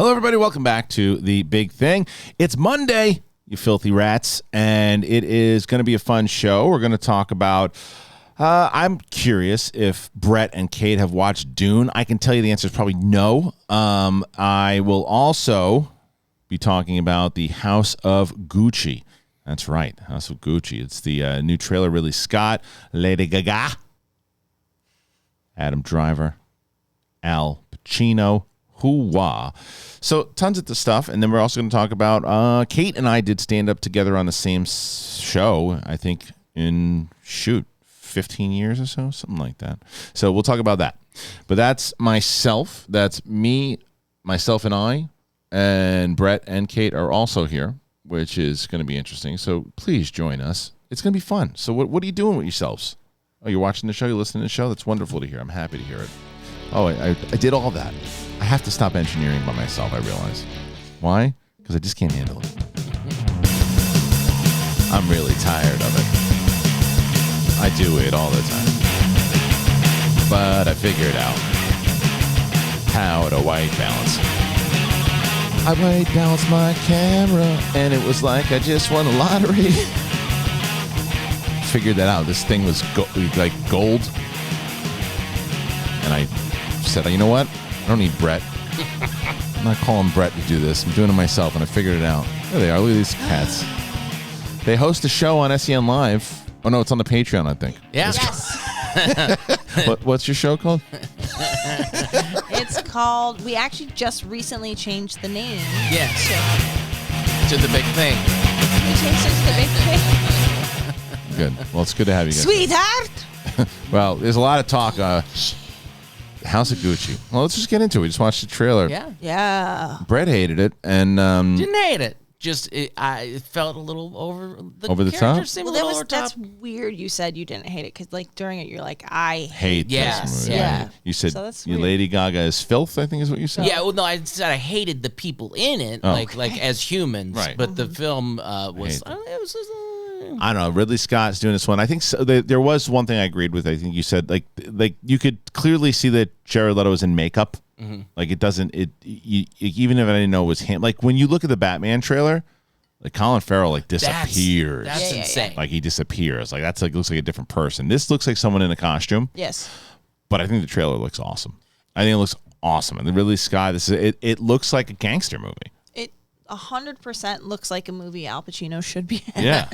Hello, everybody. Welcome back to The Big Thing. It's Monday, you filthy rats, and it is going to be a fun show. We're going to talk about, I'm curious if Brett and Kate have watched Dune. I can tell you the answer is probably no. I will also be talking about the House of Gucci. That's right, House of Gucci. It's the new trailer, Ridley Scott, Lady Gaga, Adam Driver, Al Pacino, hoo-wah. So tons of the stuff, and then we're also going to talk about, Kate and I did stand up together on the same show, I think, in, 15 years or so, something like that. So we'll talk about that. But that's myself, that's me, myself and I, and Brett and Kate are also here, which is going to be interesting. So please join us. It's going to be fun. So what are you doing with yourselves? Oh, you're watching the show? You're listening to the show? That's wonderful to hear. I'm happy to hear it. Oh, I did all that. I have to stop engineering by myself, I realize. Why? Because I just can't handle it. I'm really tired of it. I do it all the time. But I figured out how to white balance. I white balanced my camera, and it was like I just won a lottery. Figured that out. This thing was like gold. And I said, you know what? I don't need Brett. I'm not calling Brett to do this. I'm doing it myself, and I figured it out. There they are. Look at these cats. They host a show on SEN Live. Oh, no, it's on the Patreon, I think. Yeah. Yes. What's your show called? It's called, we actually just recently changed the name. Yes. To the Big Thing. We changed it to the Big Thing. Good. Well, it's good to have you guys. Sweetheart! Well, there's a lot of talk. House of Gucci. Well, let's just get into it. We just watched the trailer. Yeah. Yeah. Brett hated it, and Didn't hate it. Just it felt a little over the top. Seemed Well, a little over that's top. weird you said you didn't hate it, because like during it you're like, I hate Yes, this movie. yeah. You said So that's you weird. Lady Gaga is filth, I think is what you said. Yeah, well, no, I said I hated the people in it, Oh. like as humans. Right. But the film was. Hate It was I don't know. Ridley Scott's doing this one. I think there was one thing I agreed with. I think you said like you could clearly see that Jared Leto was in makeup. Mm-hmm. Like it doesn't. Even if I didn't know it was him. Like when you look at the Batman trailer, like Colin Farrell like disappears. That's Yeah. insane. Like he disappears. Like that's like looks like a different person. This looks like someone in a costume. Yes. But I think the trailer looks awesome. I think it looks awesome. And the Ridley Scott, it looks like a gangster movie. It 100% looks like a movie Al Pacino should be in. Yeah.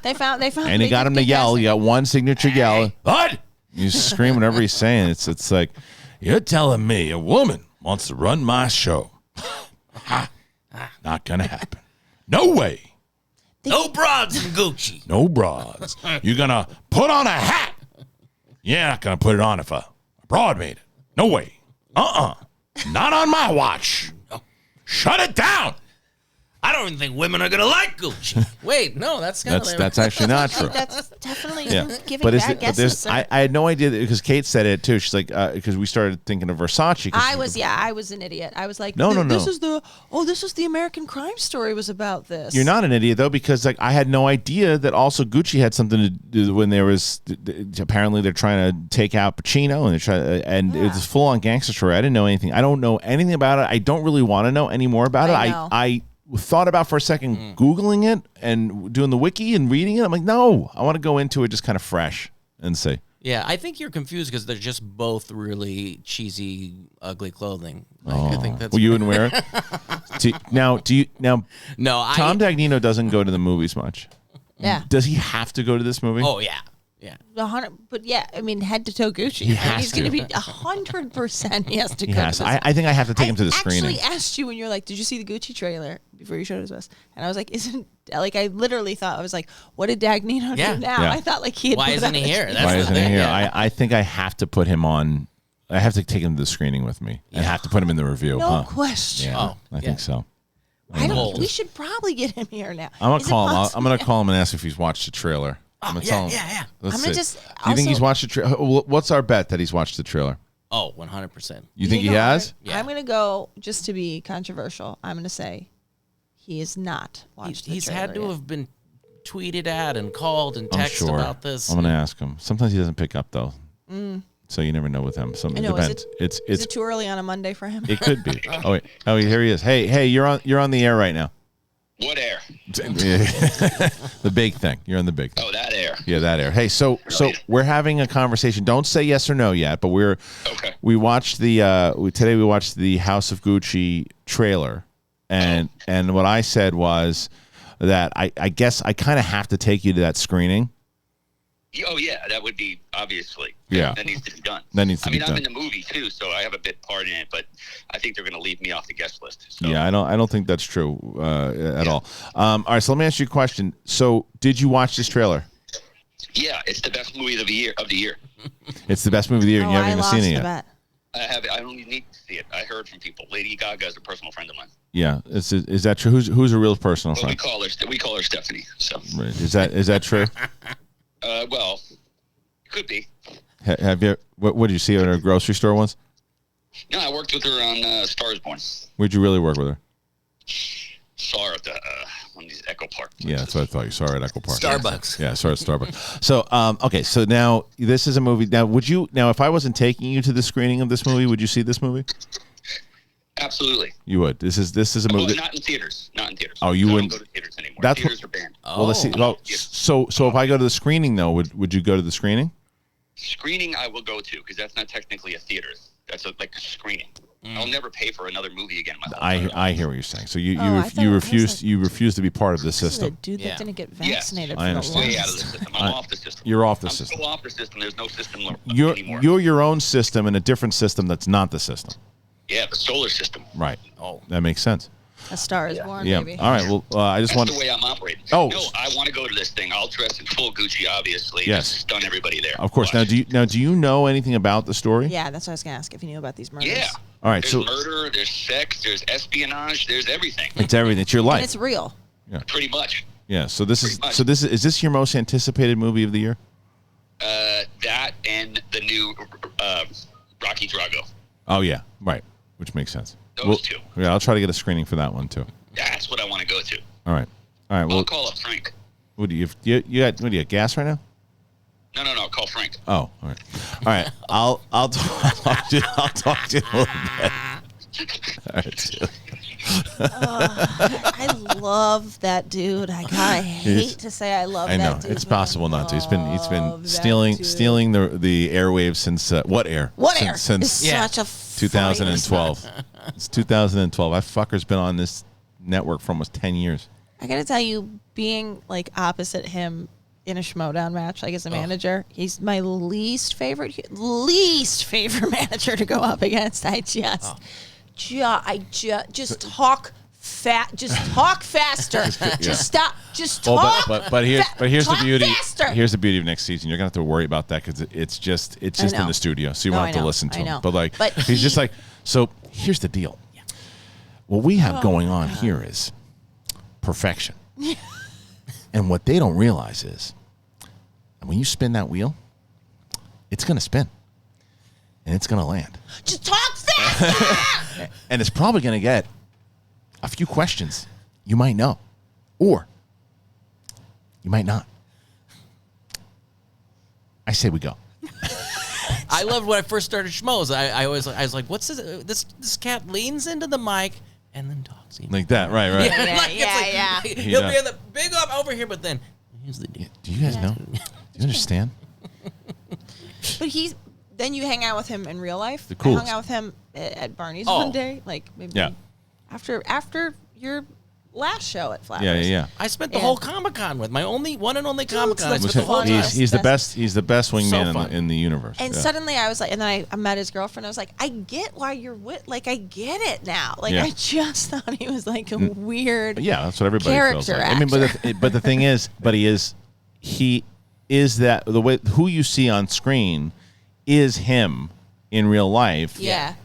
They found And he got him to yell. You got one signature yell. What? You scream whatever he's saying. It's like, you're telling me a woman wants to run my show. Not going to happen. No way. No broads in Gucci. No bras. You're going to put on a hat. You're not going to put it on if a broad made it. No way. Not on my watch. Shut it down. I don't even think women are gonna like Gucci. Wait, no, that's kind of That's actually not true. That's definitely Yeah, giving but bad guesses. Sir. I had no idea because Kate said it too. She's like, because we started thinking of Versace. I was an idiot. I was like, No. This is the American Crime Story was about this. You're not an idiot though, because like I had no idea that also Gucci had something to do when there was apparently they're trying to take out Pacino and they're trying and it was full on gangster story. I didn't know anything. I don't know anything about it. I don't really want to know any more about it. I know. I thought about for a second Googling it and doing the wiki and reading it. I'm like, no, I want to go into it just kind of fresh and say. Yeah, I think you're confused because they're just both really cheesy, ugly clothing. Like, I think that's. Well, you wouldn't wear it. Now? No, Tom Dagnino doesn't go to the movies much. Yeah. Does he have to go to this movie? Oh yeah. 100, but yeah, I mean, head to toe Gucci. He has He's going to be 100%. He has to He go. has. To this. I think I have to take him to the screening. I actually asked you when you're like, did you see the Gucci trailer before you showed us us? And I was like, I literally thought, I was like, what did Dagnino do now? Yeah. I thought like he had. Why put isn't he out- here? That's Why the isn't he thing, here? yeah. I think I have to put him on. I have to take him to the screening with me. I have to put him in the review. No question. Yeah, Oh, I think so. We should probably get him here now. I'm gonna Is it call him. I'm possible? gonna call him and ask if he's watched the trailer. I'm gonna tell him. yeah. Let's I'm gonna see. just Do you think he's also- watched the trailer? What's our bet that he's watched the trailer? Oh, 100%. You think he know what? has? Yeah. I'm gonna go just to be controversial. I'm gonna say he is not watched. He's the had trailer to yet. have been tweeted at and called and I'm texted sure. about this. I'm gonna ask him. Sometimes he doesn't pick up though. So you never know with him. Some I it know. depends. Is it too early on a Monday for him? It could be. Oh wait. Oh, here he is. Hey, you're on the air right now. What air? The big thing. You're on the big thing. Oh, that air. Yeah, that air. Hey, so we're having a conversation. Don't say yes or no yet, but Okay. we watched today we watched the House of Gucci trailer, and what I said was that I guess I kind of have to take you to that screening. Oh yeah, that would be obviously. Yeah. That needs to be done. That needs to be done. I'm in the movie too, so I have a bit part in it, but I think they're going to leave me off the guest list. So. Yeah, I don't think that's true at all. All right, so let me ask you a question. So, did you watch this trailer? Yeah, it's the best movie of the year. It's the best movie of the year, and you haven't even seen it yet. Bet. I don't even need to see it. I heard from people. Lady Gaga is a personal friend of mine. Yeah, is that true? Who's a real personal Well, friend? we call her Stephanie. So. Right. Is that true? Well, could be. Have you? What did you see her at a grocery store once? No, I worked with her on Stars Born. Where'd you really work with her? Saw her at one of these Echo Park places. Yeah, that's what I thought. You saw her at Echo Park. Starbucks. Yeah, saw her at Starbucks. So, okay, so now this is a movie. Now, if I wasn't taking you to the screening of this movie, would you see this movie? Absolutely. You would. This is a movie. Well, not in theaters. Oh, you I wouldn't don't go to theaters anymore. That's Theaters are banned. Well, let's see. Well, so if I go to the screening though, would you go to the screening? Screening I will go to because that's not technically a theater. That's like a screening. I'll never pay for another movie again in my life. I hear what you're saying. So you refuse to be part of the This is a system. dude that didn't get vaccinated. I for understand. the Way out of longest. the system. I'm off the system. You're off the I'm system. so off the system. There's no system anymore. You're your own system in a different system that's not the system. Yeah, the solar system. Right. Oh, that makes sense. A Star is Born, Yeah. baby. All right. Well, I just That's want the way I'm operating. Oh. No, I want to go to this thing. I'll dress in full Gucci, obviously. Yes. Just stun everybody there. Of course. Watch. Do you know anything about the story? Yeah, that's what I was gonna ask if you knew about these murders. Yeah. All right. There's So murder, there's sex, there's espionage, there's everything. it's everything. It's your And life. it's real. Pretty much. Yeah. So is much. this your most anticipated movie of the year? That and the new Rocky Drago. Oh yeah. Right. Which makes sense. Those two. Yeah. I'll try to get a screening for that one too. That's what I want to go to. All right. I'll Well, call up Frank. what do you got gas right now? No, call Frank. Oh, all right. All right. I'll talk to you. I'll talk to you a little bit. All right. See you. I love that dude. I hate to say I love I know that dude. it's but I possible not to. He's love been that stealing dude. the airwaves since what air? What air? Since It's such a 2012. It's 2012. That fucker's been on this network for almost 10 years. I gotta tell you, being like opposite him in a Schmodown match, like as a manager, he's my least favorite manager to go up against. Just talk faster. Just stop. Just talk. But here's the talk beauty. faster. Here's the beauty of next season. You're gonna have to worry about that because it's just in know. the studio, so you No, won't I have to know. listen to I him. know. But But he's just he- like, so here's the deal. What we have going on here is perfection. And what they don't realize is when you spin that wheel, it's gonna spin. And it's gonna land. Just talk faster. And it's probably gonna get a few questions you might know. Or you might not. I say we go. I loved when I first started Schmoes. I was like, what's this? This cat leans into the mic and then talks. Like that, right. Yeah. He'll be in the big up over here, but then here's the deal. Do you guys know? Do you understand? But then you hang out with him in real life. The I coolest. hung out with him at Barney's Oh. one day, like maybe Yeah. after your last show at Flowers. Yeah. I spent the And- whole Comic-Con with my one and only Comic-Con. I that's spent the whole funny. time. He's the best. He's the best wingman fun. in the universe. And Yeah. suddenly I was like, and then I met his girlfriend. I was like, I get why you're with, like, I get it now. Like, Yeah. I just thought he was like a weird. Yeah, that's what everybody feels character like. I mean, but the thing is, he is that the way who you see on screen is him in real life. Yeah.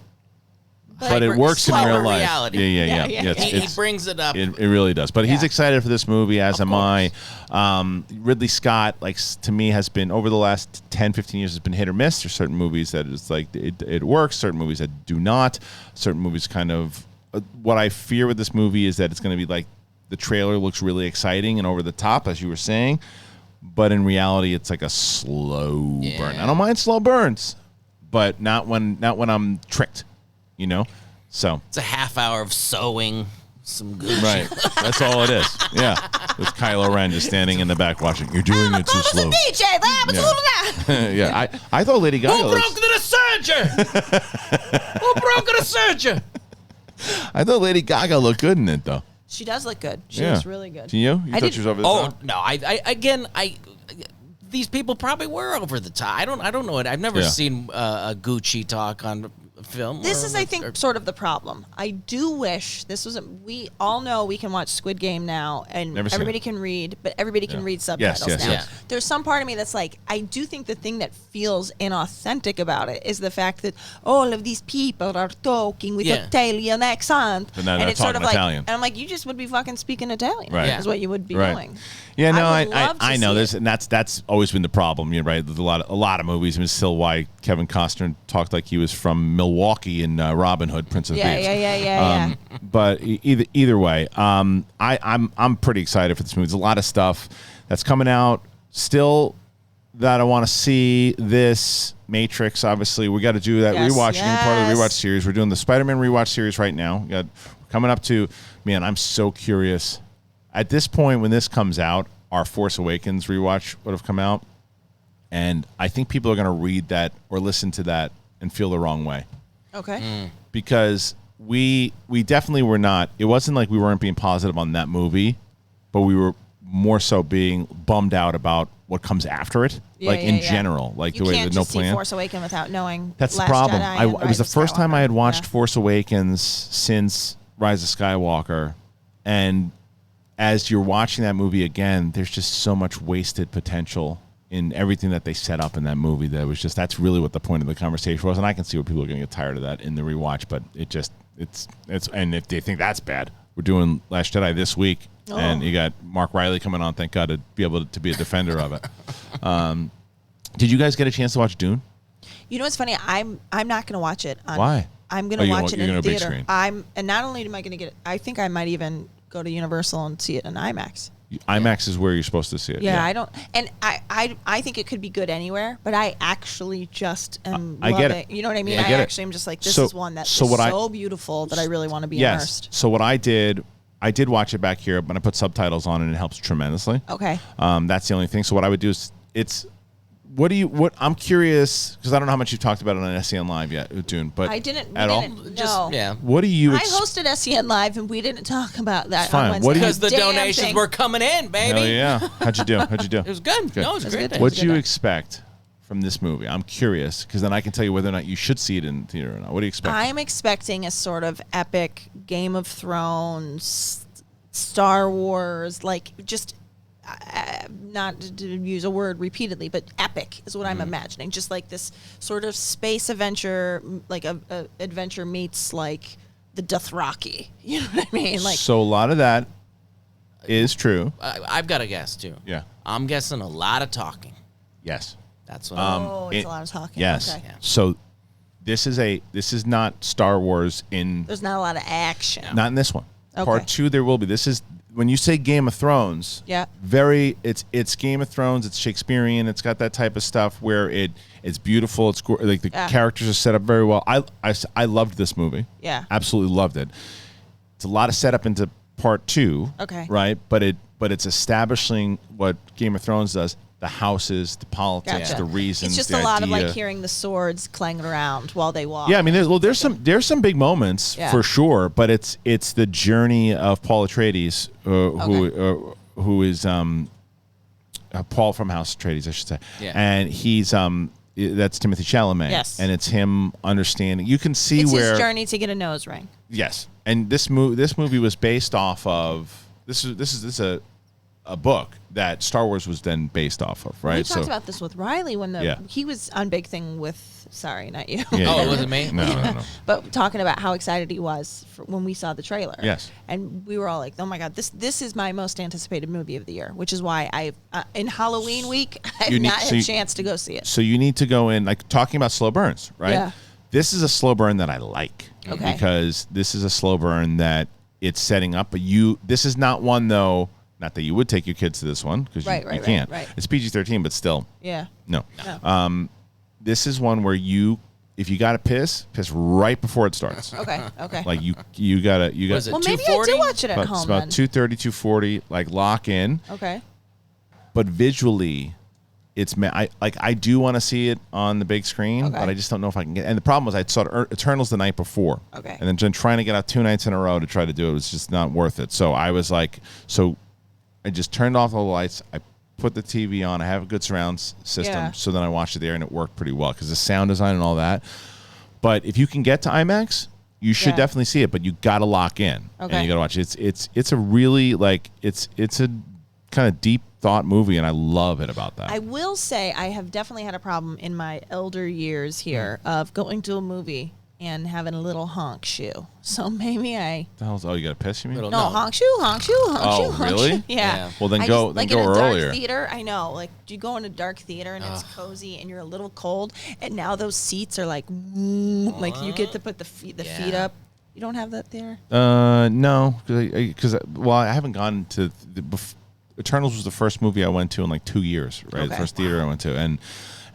But it works in Slower real life. reality. Yeah. Yeah. He brings it up. It really does. But he's Yeah. excited for this movie, as am I. course. Ridley Scott, to me, has been, over the last 10, 15 years, has been hit or miss. There's certain movies that it's like it works, certain movies that do not. Certain movies kind of... what I fear with this movie is that it's going to be like the trailer looks really exciting and over the top, as you were saying. But in reality, it's like a slow burn. I don't mind slow burns. but not when I'm tricked, you know. So It's a half hour of sewing some good right, that's all it is. Yeah, with Kylo Ren just standing in the back watching. You're doing it too slow. Yeah, I thought Lady Gaga. Who broke the surgeon? Who broke the surgeon? I thought Lady Gaga looked good in it though. She does look good. She looks really good. You thought she was over the top? No, I these people probably were over the top. I don't know it. I've never seen a Gucci talk on film. This is, I think, sort of the problem. I do wish this was. We all know we can watch Squid Game now, and everybody can read, but everybody can read subtitles now. Yes. There's some part of me that's like, I do think the thing that feels inauthentic about it is the fact that all of these people are talking with Italian accent, and it's sort of like, Italian. and I'm like, you just would be fucking speaking Italian, right? Is what you would be doing. Yeah, no, I know this, and that's always been the problem, right? There's a lot of movies, and it's still why Kevin Costner talked like he was from Milwaukee in Robin Hood, Prince of Thieves. Yeah. But either way, I'm pretty excited for this movie. There's a lot of stuff that's coming out still that I want to see. This Matrix, obviously, we got to do that rewatch. Yes. Part of the rewatch series. We're doing the Spider-Man rewatch series right now. We got coming up to, man, I'm so curious. At this point, when this comes out, our Force Awakens rewatch would have come out, and I think people are going to read that or listen to that and feel the wrong way. Okay. Because we definitely were not. It wasn't like we weren't being positive on that movie, but we were more so being bummed out about what comes after it, general, like you the way can't that no just plan. see Force Awakens without knowing. That's Last the problem. Jedi It was the first time I had watched Yeah. Force Awakens since Rise of Skywalker, and as you're watching that movie again, there's just so much wasted potential in everything that they set up in that movie. That was just, that's really what the point of the conversation was. And I can see where people are going to get tired of that in the rewatch, but it's and if they think that's bad, we're doing Last Jedi this week, and you got Mark Riley coming on. Thank God to be able to be a defender of it. Did you guys get a chance to watch Dune? You know what's funny? I'm not going to watch it. Why? I'm going to watch it in a big theater. screen. And not only am I going to get it, I think I might even go to Universal and see it in IMAX. IMAX is where you're supposed to see it. Yeah, I don't, and I think it could be good anywhere, but I actually just love get it. You know what I mean? Yeah, I actually am just like, this is one that's so beautiful that I really want to be immersed. So what I did watch it back here, but I put subtitles on, and it helps tremendously. Okay. That's the only thing. So what I would do is, I'm curious, because I don't know how much you've talked about it on SEN Live yet, Dune, but I didn't. At all? No. What do you? I hosted SEN Live, and we didn't talk about that fine. on Wednesday. What do you- Because the donations were coming in, baby. Oh yeah. How'd you do? It was good. No, it was a great day. What do you expect from this movie? I'm curious, because then I can tell you whether or not you should see it in theater or not. What do you expect? I'm expecting a sort of epic Game of Thrones, Star Wars, like just. Not to use a word repeatedly, but epic is what I'm imagining. Just like this sort of space adventure, like a adventure meets like the Dothraki. You know what I mean? Like, so a lot of that is true. I've got a guess too. Yeah. I'm guessing a lot of talking. Yes. That's what. it's a lot of talking. Yes. Okay. Yeah. So this is not Star Wars in. There's not a lot of action. Not in this one. Okay. Part 2 there will be. This is when you say Game of Thrones. Yeah. It's Game of Thrones. It's Shakespearean. It's got that type of stuff where it's beautiful. It's like the characters are set up very well. I loved this movie. Yeah. Absolutely loved it. It's a lot of setup into part 2. Okay. Right, but it's establishing what Game of Thrones does. The houses, the politics, Gotcha. the reasons. It's just the a lot of idea. like hearing the swords clanging around while they walk. Yeah, I mean, there's some big moments for sure, but it's the journey of Paul Atreides, who is Paul from House Atreides, I should say, and he's that's Timothée Chalamet, Yes. and it's him understanding. You can see it's where his journey to get a nose ring. yes, and this movie was based off of this is a book that Star Wars was then based off of, right? We talked about this with Riley when he was on Big Thing with. Sorry, not you. Yeah, it wasn't me. No. But talking about how excited he was when we saw the trailer. Yes. And we were all like, "Oh my god, this is my most anticipated movie of the year," which is why I in Halloween week I've not had a chance to go see it. So you need to go in, like talking about slow burns, right? Yeah. This is a slow burn that I like because this is a slow burn that it's setting up. But this is not one though. Not that you would take your kids to this one because you can't. Right. It's PG-13, but still, Yeah. no. This is one where you if you got to piss right before it starts. Okay. Like you gotta. Was it Well, maybe I 240? do watch it at It's home about then. 2:30, 2:40. Like lock in. Okay. But visually, I do want to see it on the big screen, Okay. but I just don't know if I can get. And the problem was I saw Eternals the night before. Okay. And then trying to get out 2 nights in a row to try to do it was just not worth it. So I was like, I just turned off all the lights. I put the TV on. I have a good surround system, Yeah. so then I watched it there, and it worked pretty well because the sound design and all that. But if you can get to IMAX, you should Yeah. definitely see it. But you got to lock in, and Okay. you got to watch it. It's a really it's a kind of deep thought movie, and I love it about that. I will say I have definitely had a problem in my elder years here of going to a movie and having a little honk shoe. So maybe The hell's, you got to piss, you mean? Little- no, No. honk shoe, honk shoe, honk Oh, shoe, honk really? shoe. Yeah. Well, then I go- just, then like go in a earlier. dark theater. I know, like you go in a dark theater and it's cozy and you're a little cold, and now those seats are like you get to put the feet Yeah. up. You don't have that there. No, because I haven't gone to Eternals was the first movie I went to in like 2 years, right? The Okay. first theater I went to,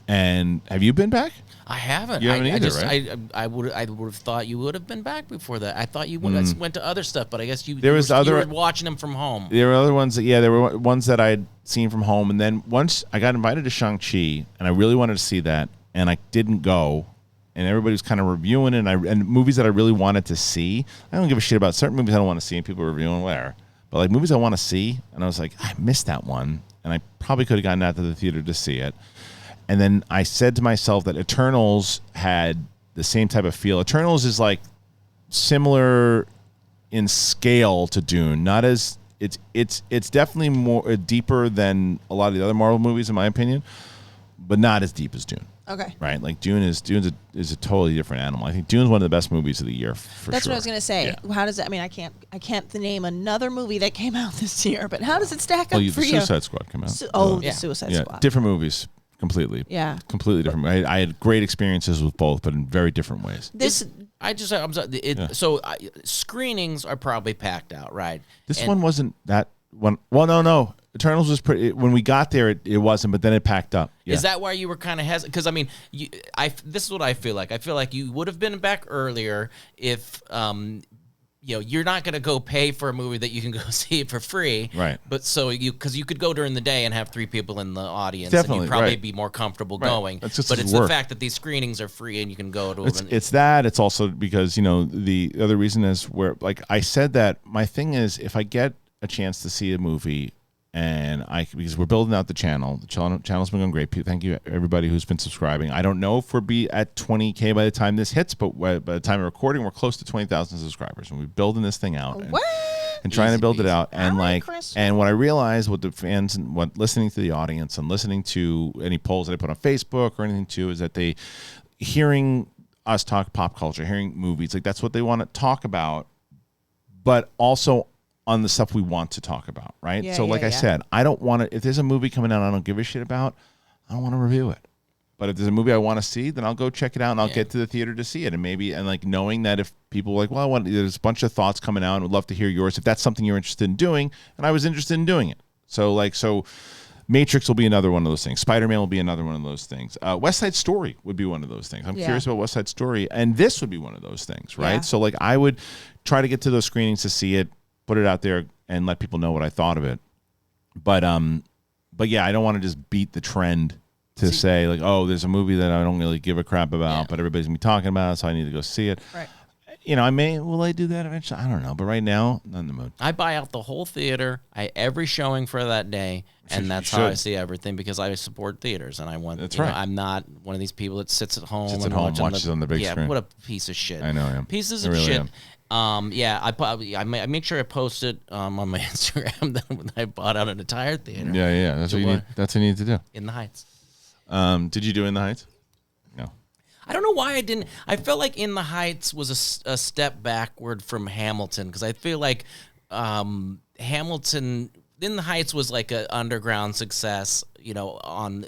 and have you been back? I haven't. You haven't I either, just, right? I would have thought you would have been back before that. I thought you went to other stuff, but I guess you There was you other- were watching them from home. There were other ones there were ones that I'd seen from home, and then once I got invited to Shang-Chi, and I really wanted to see that, and I didn't go, and everybody was kind of reviewing it, and movies that I really wanted to see. I don't give a shit about certain movies I don't want to see, and people are reviewing whatever. But like movies I want to see, and I was like, I missed that one, and I probably could have gotten out to the theater to see it. And then I said to myself that Eternals had the same type of feel. Eternals is like similar in scale to Dune, not as it's definitely more deeper than a lot of the other Marvel movies in my opinion, but not as deep as Dune. Okay. Right, like Dune's a totally different animal. I think Dune's one of the best movies of the year for That's sure. what I was gonna say. Yeah. How does it? I mean, I can't name another movie that came out this year. But how does it stack up Oh, the for you? Suicide Squad came out. The Yeah. Suicide Yeah, Squad. different movies completely. Yeah. Completely different. I had great experiences with both, but in very different ways. This I'm sorry. So screenings are probably packed out, right? This one wasn't that one. Well, no. Eternals was pretty. When we got there, it wasn't, but then it packed up. Yeah. Is that why you were kind of hesitant? Because I mean, this is what I feel like. I feel like you would have been back earlier if you're not going to go pay for a movie that you can go see for free, Right. But because you could go during the day and have 3 people in the audience, Definitely, and you'd probably right. be more comfortable Right. going. That's just But his it's the work. fact that these screenings are free and you can go to them. It's that. It's also because the other reason is where like I said that my thing is if I get a chance to see a movie. And because we're building out the channel's been going great. Thank you everybody who's been subscribing. I don't know if we'll be at 20K by the time this hits, but by the time of recording, we're close to 20,000 subscribers, and we're building this thing out and trying to build it out. And and what I realized, what the fans and what listening to the audience and listening to any polls that I put on Facebook or anything too, is that they hearing us talk pop culture, hearing movies, like that's what they want to talk about, but also on the stuff we want to talk about, right? Yeah, so like yeah, I yeah. said, I don't want to, if there's a movie coming out I don't give a shit about, I don't want to review it. But if there's a movie I want to see, then I'll go check it out and I'll get to the theater to see it. And like knowing that if people are like, well, there's a bunch of thoughts coming out and would love to hear yours, if that's something you're interested in doing, and I was interested in doing it. So Matrix will be another one of those things. Spider-Man will be another one of those things. West Side Story would be one of those things. I'm curious about West Side Story, and this would be one of those things, right? Yeah. So like I would try to get to those screenings to see it, put it out there, and let people know what I thought of it. But yeah, I don't want to just beat the trend to say like, oh, there's a movie that I don't really give a crap about, but everybody's gonna be talking about it, so I need to go see it. Right. Will I do that eventually? I don't know. But right now, not in the mood. I buy out the whole theater, every showing for that day, and that's how I see everything because I support theaters and I want. That's you know, right. I'm not one of these people that sits at home and watches on the big screen. Yeah, what a piece of shit. I know, yeah. Pieces I of really shit. am. I make sure I post it on my Instagram that when I bought out an entire theater. Yeah. That's what you need. That's what you need to do. In the Heights. Did you do In the Heights? No. I don't know why I didn't. I felt like In the Heights was a step backward from Hamilton because I feel like Hamilton. In the Heights was like an underground success, on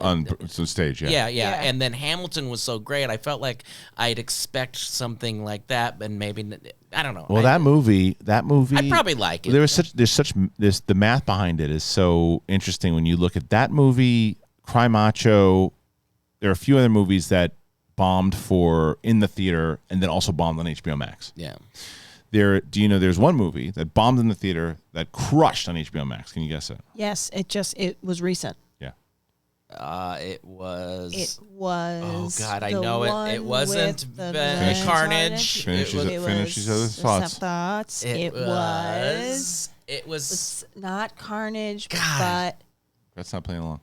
some stage. Yeah. Yeah. And then Hamilton was so great. I felt like I'd expect something like that, but maybe I don't know. Well, that movie. I'd probably like it. There's the math behind it is so interesting when you look at that movie, Cry Macho. There are a few other movies that bombed in the theater and then also bombed on HBO Max. Yeah. There's one movie that bombed in the theater that crushed on HBO Max. Can you guess it? Yes, it was recent. Yeah. It was. Oh God, I know it. It wasn't Carnage. Finish these other thoughts. It was not Carnage, but That's not playing along.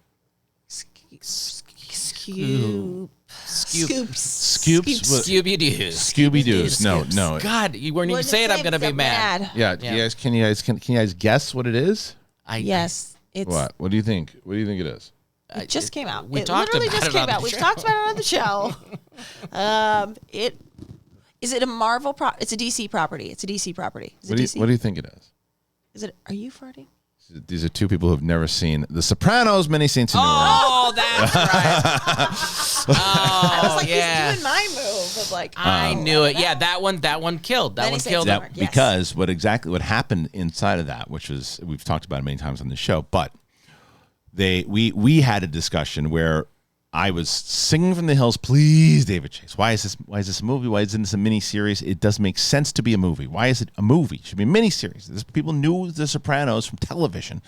Scooby-Doo's. No. God, you weren't even saying I'm gonna be mad. Yeah. Can you guys guess what it is? Yes. It's What? What do you think? What do you think it is? It just came out. We It talked literally about just it on came the out. We've show. talked about it on the show. Is it a Marvel it's a DC property. It's a DC property. Is it DC? What do you think it is? Is it? Are you farting? These are two people who have never seen The Sopranos, Many Saints and Oh, that's right. I was like, yeah. he's doing my move of like. I knew it. Yeah, that one killed. That Many one Saints killed. and That, Yes. Because what happened inside of that, which was we've talked about it many times on the show, but we had a discussion where I was singing from the hills, please, David Chase. Why is this a movie? Why isn't this a mini series? It doesn't make sense to be a movie. Why is it a movie? It should be a mini series. People knew The Sopranos from television,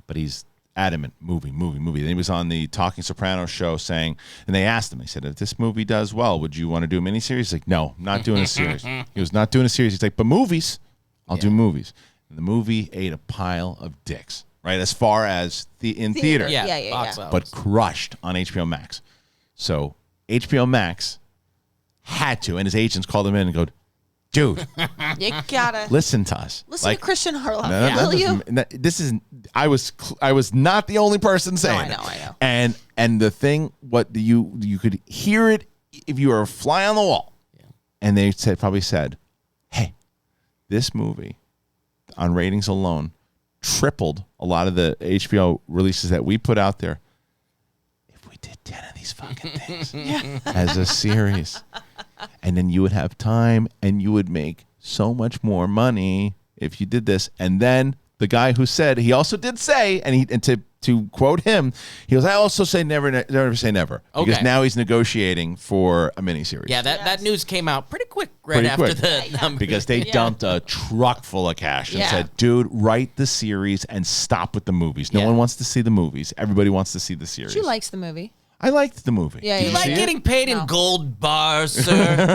but he's adamant, movie. Then he was on the Talking Sopranos show saying, and they asked him, he said, if this movie does well, would you want to do a mini series? He's like, no, I'm not doing a series. He was not doing a series. He's like, but movies, I'll do movies. And the movie ate a pile of dicks. Right, as far as in theater, yeah, box office. but crushed on HBO Max. So HBO Max had to, and his agents called him in and go, dude, You gotta listen to us. listen to Christian Harloff. No, Will you? This is. I was not the only person saying it. I know. And the thing, what you could hear it if you were a fly on the wall, and they probably said, hey, this movie on ratings alone tripled a lot of the HBO releases that we put out there. If we did 10 of these fucking things as a series, and then you would have time and you would make so much more money if you did this. And then the guy who said, he also did say, and to quote him, he goes, I also say never say never. Okay. Because now he's negotiating for a miniseries. Yeah, that news came out pretty quick after the numbers. Because they dumped a truck full of cash and Yeah. said, dude, write the series and stop with the movies. No Yeah. one wants to see the movies. Everybody wants to see the series. She likes the movie. I liked the movie. Yeah, Did you you Like see it? getting paid in gold bars, sir.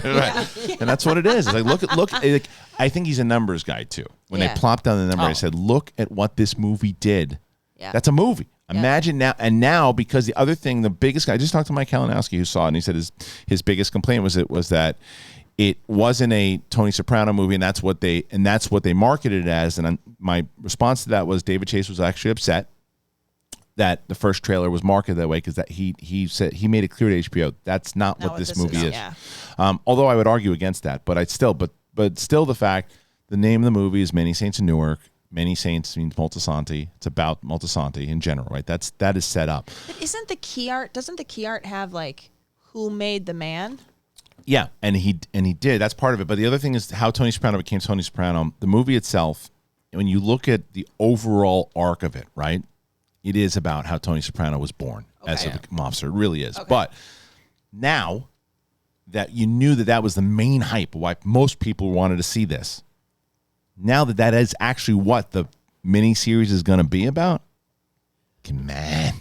Right. And that's what it is. It's like look. Like, I think he's a numbers guy too. When they plopped down the number, I said, look at what this movie did. Yeah. That's a movie. Imagine now, because the other thing, the biggest guy, I just talked to Mike Kalinowski who saw it, and he said his biggest complaint was that it wasn't a Tony Soprano movie, and that's what they marketed it as. And my response to that was David Chase was actually upset that the first trailer was marketed that way, because that he said he made it clear to HBO that's not what this movie is. Yeah. Although I would argue against that, but still the fact, the name of the movie is Many Saints in Newark. Many Saints means Moltisanti. It's about Moltisanti in general, right? That is set up. But doesn't the key art have like who made the man? Yeah, and he did. That's part of it. But the other thing is how Tony Soprano became Tony Soprano. The movie itself, when you look at the overall arc of it, right? It is about how Tony Soprano was born as a mobster. It really is. Okay. But now that you knew that was the main hype, why most people wanted to see this, now that is actually what the miniseries is going to be about, man.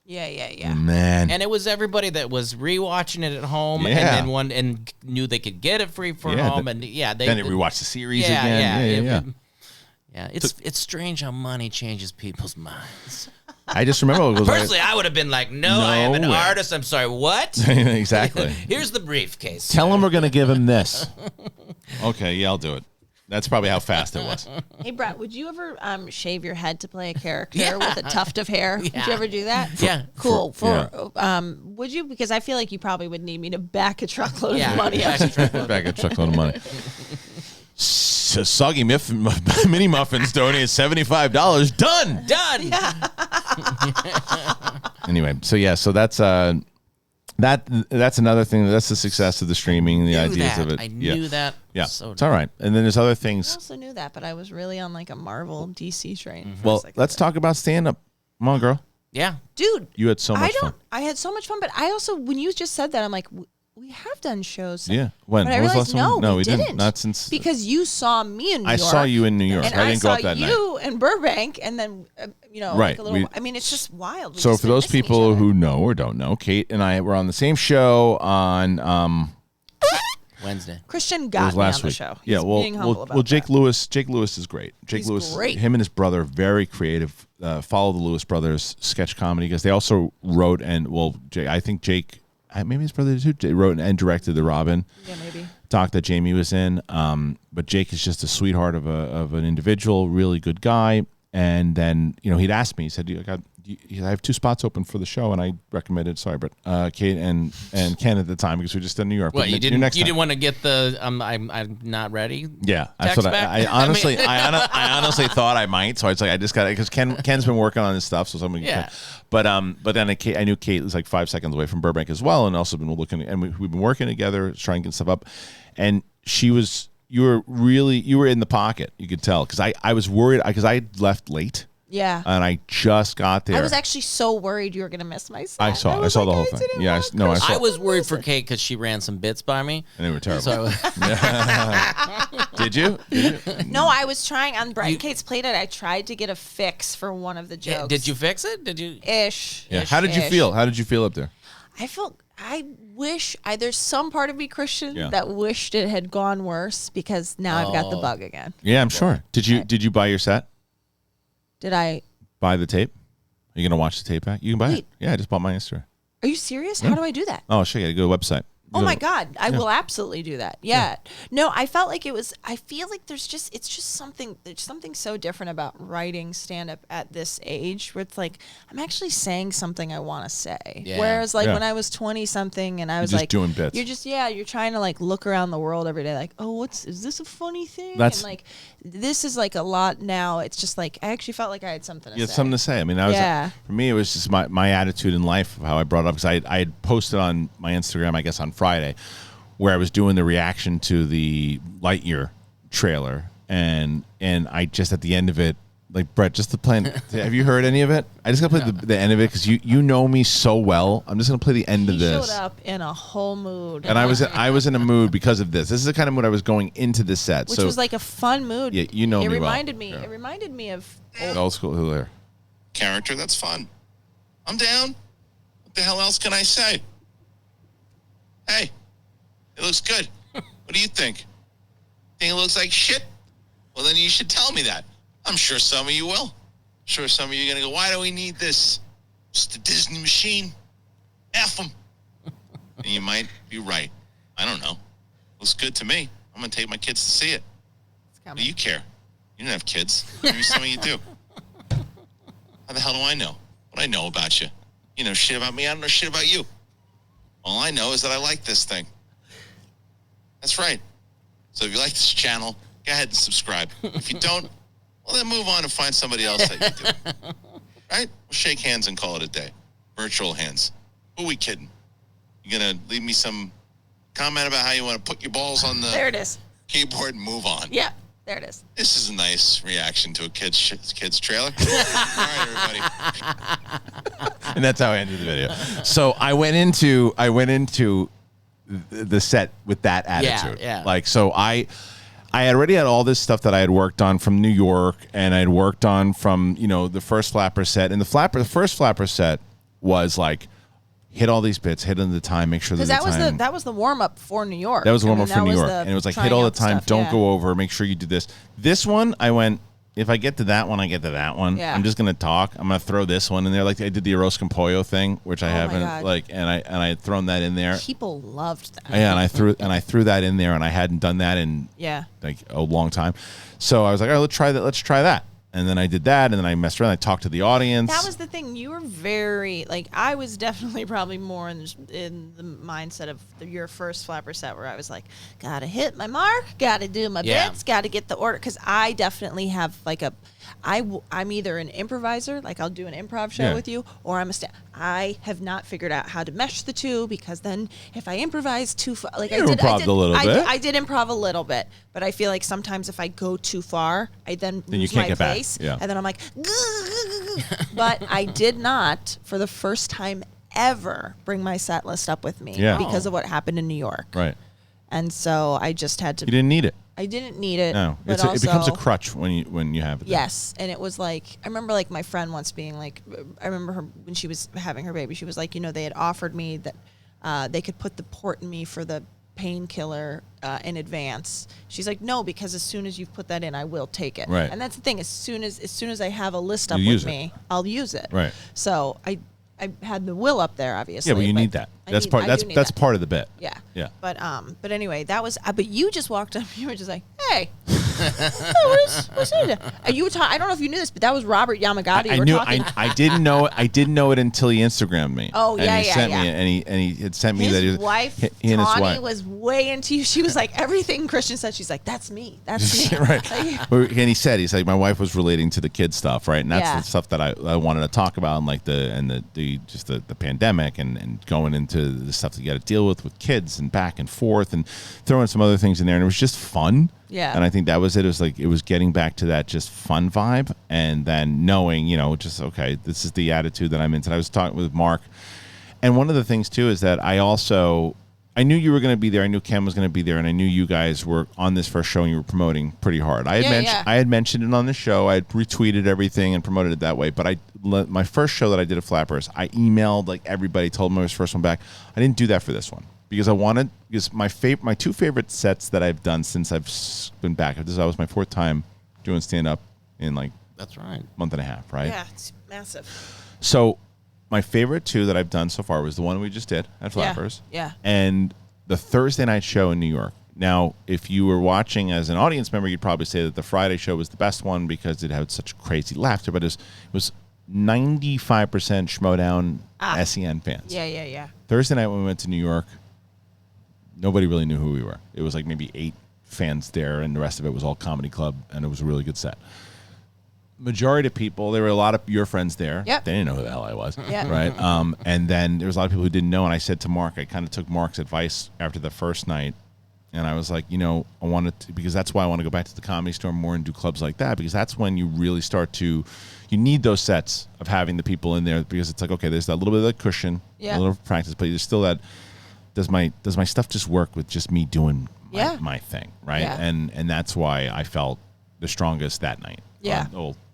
Yeah. Man. And it was everybody that was rewatching it at home, and then knew they could get it free from home, and they rewatched the series again. Yeah, it's strange how money changes people's minds. I just remember Personally, I would have been like, no, I am an artist. I'm sorry, what? Exactly. Here's the briefcase. Tell him we're going to give him this. Okay, yeah, I'll do it. That's probably how fast it was. Hey, Brett, would you ever shave your head to play a character with a tuft of hair? Yeah. Would you ever do that? Yeah. Cool. Would you? Because I feel like you probably would need me to back a truckload of money. Back a truckload of money. Soggy mini muffins donated $75. Done. Anyway, so that's another thing. That's the success of the streaming, the ideas of it. I knew that. Yeah, it's all right. And then there's other things. I also knew that, but I was really on like a Marvel DC train. Well, let's talk about stand-up. Come on, girl. Yeah. Dude. You had so much fun. I had so much fun, but I also, when you just said that, I'm like, We have done shows. Yeah. When? But I When was the realized, last one? no, we didn't. didn't. Not since. Because you saw me in New I York. saw you in New York. And I didn't go saw up that night. you in Burbank, and then, Right. like a little, I mean, it's just wild. We've So just for been those missing each people other. who know or don't know, Kate and I were on the same show on Wednesday. Kristian it got was me last on the week. show. Yeah, He's well, being humble about Jake that. Lewis. Jake Lewis is great. Jake He's Lewis, great. him and his brother, very creative. Follow the Lewis brothers sketch comedy because they also wrote and I think Jake, maybe his brother too, wrote and directed the Robin. Yeah, maybe. Doc that Jamie was in. But Jake is just a sweetheart of an individual, really good guy. And then he'd asked me. He said, I have 2 spots open for the show, and I recommended. Sorry, but Kate and Ken at the time because we were just in New York. Well, But you next time. didn't want to get the I'm not ready. Yeah, that's text what back? I honestly, I honestly thought I might. So it's like I just got it because Ken's been working on his stuff. So somebody, Yeah. But then I knew Kate was like 5 seconds away from Burbank as well, and also been looking, and we've been working together, trying to get stuff up. And you were in the pocket. You could tell because I was worried because I left late. Yeah. And I just got there. I was actually so worried you were going to miss my set. I saw was the like, whole I thing. didn't Yeah, want I saw. I was worried for Kate because she ran some bits by me. And they were terrible. So Did you? No, I was trying on Brett and Kate's Played It. I tried to get a fix for one of the jokes. did you fix it? Did you? Ish. Yeah. Ish, How did you ish. feel? How did you feel up there? I wish there's some part of me, Kristian, Yeah. that wished it had gone worse because now I've got the bug again. Yeah, I'm sure. Did you buy your set? Did I? Buy the tape? Are you gonna watch the tape back? You can buy it. Wait. Yeah, I just bought mine yesterday. Are you serious? How do I do that? Oh, I'll show you. Go to the website. Oh my God, I will absolutely do that. Yeah. No, I felt like I feel like it's just something, there's something so different about writing stand up at this age where it's like, I'm actually saying something I want to say. Yeah. Whereas like Yeah. when I was 20 something and I was just like, doing bits. you're trying to like look around the world every day. Like, oh, is this a funny thing? That's- and like, this is like a lot now. It's just like, I actually felt like I had something to You say. had something to say. I mean, that was Yeah. for me. It was just my attitude in life of how I brought it up because I had posted on my Instagram, I guess on Friday, where I was doing the reaction to the Lightyear trailer, and I just at the end of it, like Brett, just to play. Have you heard any of it? I just gotta play the end of it because you know me so well. I'm just gonna play the end He of this. showed up in a whole mood. And I was in a mood because of this. This is the kind of mood I was going into the set. Which so was like a fun mood. Yeah, you know it me well. reminded me. Yeah. It reminded me of old school who there. Character, that's fun. I'm down. What the hell else can I say? Hey, it looks good. What do you think? Think it looks like shit? Well, then you should tell me that. I'm sure some of you will. I'm sure some of you are going to go, why do we need this? Just a Disney machine. F them. And you might be right. I don't know. Looks good to me. I'm going to take my kids to see it. What do you care? You don't have kids. Maybe some of you do. How the hell do I know? What I know about you? You know shit about me. I don't know shit about you. All I know is that I like this thing. That's right. So if you like this channel, go ahead and subscribe. If you don't, well, then move on and find somebody else that you do. Right? We'll shake hands and call it a day. Virtual hands. Who are we kidding? You gonna leave me some comment about how you want to put your balls on there the it is. keyboard and move on? Yeah, there it is. This is a nice reaction to a kid's trailer. All right, everybody. And that's how I ended the video. So I went into the set with that attitude. yeah. Like, so I had already had all this stuff that I had worked on from New York, and I had worked on from the first Flapper set, and the first Flapper set was like hit all these bits, hit in the time, make sure Because that was the warm up for New York. That was the warm up for New was York, the and it was like trying hit all the out time, stuff, don't yeah. go over, make sure you do this. This one, I went. If I get to that one, I get to that one. Yeah. I'm just gonna talk. I'm gonna throw this one in there, like I did the Arroz con Pollo thing, which I Oh my haven't God. like, and I had thrown that in there. People loved that. Yeah, and I threw that in there, and I hadn't done that in Yeah. like a long time. So I was like, all right, let's try that. And then I did that, and then I messed around. I talked to the audience. That was the thing. You were very I was definitely probably more in the mindset of your first Flapper set where I was like, gotta hit my mark, gotta do my Yeah. bits, gotta get the order. Because I definitely have I'm either an improviser, like I'll do an improv show Yeah. with you, or I'm a I have not figured out how to mesh the two because then if I improvise too far, like You improv'd a little bit. I did improv a little bit, but I feel like sometimes if I go too far, I then you lose can't my get back. place, Yeah. and then I'm like, but I did not, for the first time ever bring my set list up with me Yeah. because of what happened in New York. Right. And so I just had to. You didn't need it. I didn't need it. No, but it becomes a also- crutch when you have it. Yes, and it was like I remember like my friend once being like, I remember her when she was having her baby. She was like, they had offered me that they could put the port in me for the painkiller in advance. She's like, no, because as soon as you've put that in, I will take it. Right. And that's the thing. As soon as I have a list up You with use it. me, I'll use it. Right. So I had the will up there, obviously. Yeah, but you need that. That's part. That's part of the bit. Yeah. Yeah. But anyway, that was. But you just walked up. You were just like, "Hey, what's that?" And you were I don't know if you knew this, but that was Robert Yamagata. I you were knew. talking. I didn't know. I didn't know it until he Instagrammed me. Oh, and yeah, he yeah, sent yeah. me, and he had sent me that His wife, he and his Tawny, wife was way into you. She was like, everything Kristian said. She's like, "That's me. That's me." right. Like, And he's like, my wife was relating to the kid stuff, right? And that's Yeah. the stuff that I wanted to talk about, and like the pandemic and going into the stuff that you got to deal with kids and back and forth and throwing some other things in there, and it was just fun. Yeah. And I think that was it. It was like it was getting back to that just fun vibe, and then knowing, just okay, this is the attitude that I'm into. And I was talking with Mark, and one of the things too is that I knew you were going to be there. I knew Ken was going to be there, and I knew you guys were on this first show and you were promoting pretty hard. I had mentioned it on the show. I had retweeted everything and promoted it that way. But my first show that I did at Flappers, I emailed like everybody, told them it was first one back. I didn't do that for this one because my two favorite sets that I've done since I've been back. That was my fourth time doing stand up in like That's right. month and a half, right? yeah, it's massive. So my favorite two that I've done so far was the one we just did at Flappers. Yeah. And the Thursday night show in New York. Now, if you were watching as an audience member, you'd probably say that the Friday show was the best one because it had such crazy laughter, but it was 95% Schmodown SEN fans. Yeah. Thursday night when we went to New York, nobody really knew who we were. It was like maybe 8 fans there, and the rest of it was all comedy club, and it was a really good set. Majority of people, there were a lot of your friends there. Yep. They didn't know who the hell I was. Yeah. Right. And then there was a lot of people who didn't know. And I said to Mark, I kind of took Mark's advice after the first night. And I was like, I wanted to, because that's why I want to go back to the Comedy Store more and do clubs like that, because that's when you really start to, you need those sets of having the people in there, because it's like, okay, there's that little bit of that cushion, Yeah. a little practice, but there's still that, does my stuff just work with just me doing my thing, right? Yeah. And that's why I felt the strongest that night. Yeah.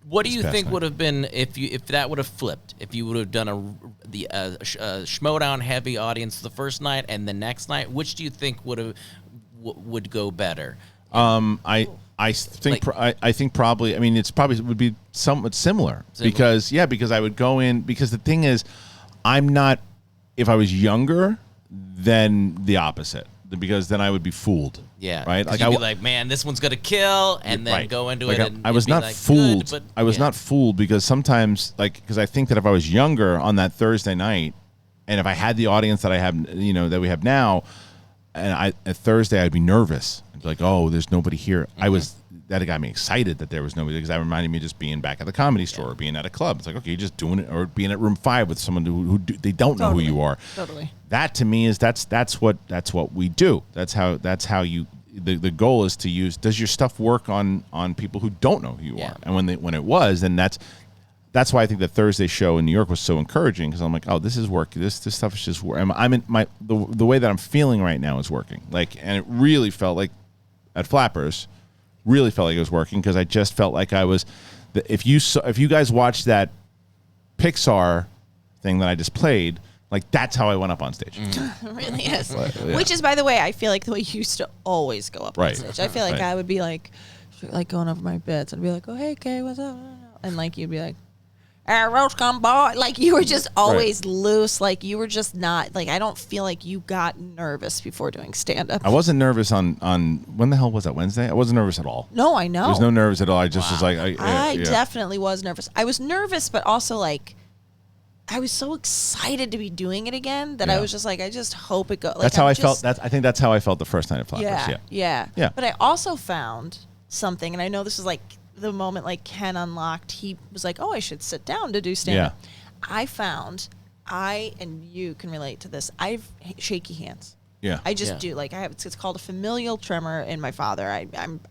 What do you think would have been if that would have flipped? If you would have done the Schmodown heavy audience the first night and the next night, which do you think would go better? I think I think probably. I mean, it would be somewhat similar. Because I would go in, because the thing is, I'm not. If I was younger, then the opposite, because then I would be fooled. Yeah, right. Like you'd be like, man, this one's gonna kill, and then go into it. And I was not like, fooled. good, but, I was not fooled because sometimes, because I think that if I was younger on that Thursday night, and if I had the audience that I have, that we have now, and at Thursday I'd be nervous. I'd be like, oh, there's nobody here. Mm-hmm. That got me excited that there was nobody, because that reminded me of just being back at the Comedy Store or being at a club. It's like, okay, you're just doing it, or being at room 5 with someone who they don't know who you are. Totally. That to me is that's what we do. That's how you. The goal is to use. Does your stuff work on people who don't know who you are? And when it was, then that's why I think the Thursday show in New York was so encouraging, because I'm like, oh, this is working. This stuff is just working. I'm in the way that I'm feeling right now is working. And it really felt like at Flappers, really felt like it was working, because I just felt like I was. If you guys watched that Pixar thing that I just played, like that's how I went up on stage. It really is. Yeah. Which is, by the way, I feel like the way you used to always go up on Right. stage. I feel like Right. I would be like going over my bits. I'd be like, oh, hey, Kay, what's up? And like you'd be like, arrows come by. Like you were just always loose. Like you were just not, like I don't feel like you got nervous before doing stand-up. I wasn't nervous on when the hell was that, Wednesday? I wasn't nervous at all. No, I know. There was no nerves at all. I just was like, I definitely was nervous. I was nervous, but also like, I was so excited to be doing it again that I was just like, I just hope it goes. Like, that's how I felt. I think that's how I felt the first night at Flappers. Yeah. Yeah. But I also found something, and I know this is like the moment like Ken unlocked. He was like, "Oh, I should sit down to do stand up." I found and you can relate to this. I've shaky hands. Yeah. I just do. Like, it's called a familial tremor in my father.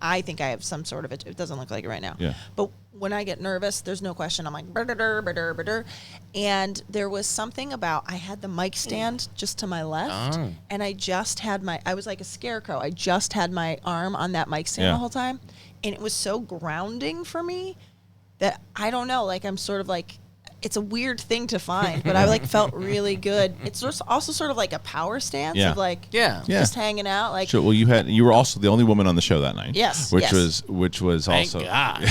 I think I have some sort of it. It doesn't look like it right now. Yeah. But when I get nervous, there's no question. I'm like, brr. And there was something about, I had the mic stand just to my left, and I just had I was like a scarecrow. I just had my arm on that mic stand the whole time. And it was so grounding for me that I don't know, like, I'm sort of like, it's a weird thing to find, but I like felt really good. It's also sort of like a power stance of like, just hanging out. Like, sure. Well, you were also the only woman on the show that night. Yes, which was Thank also. God.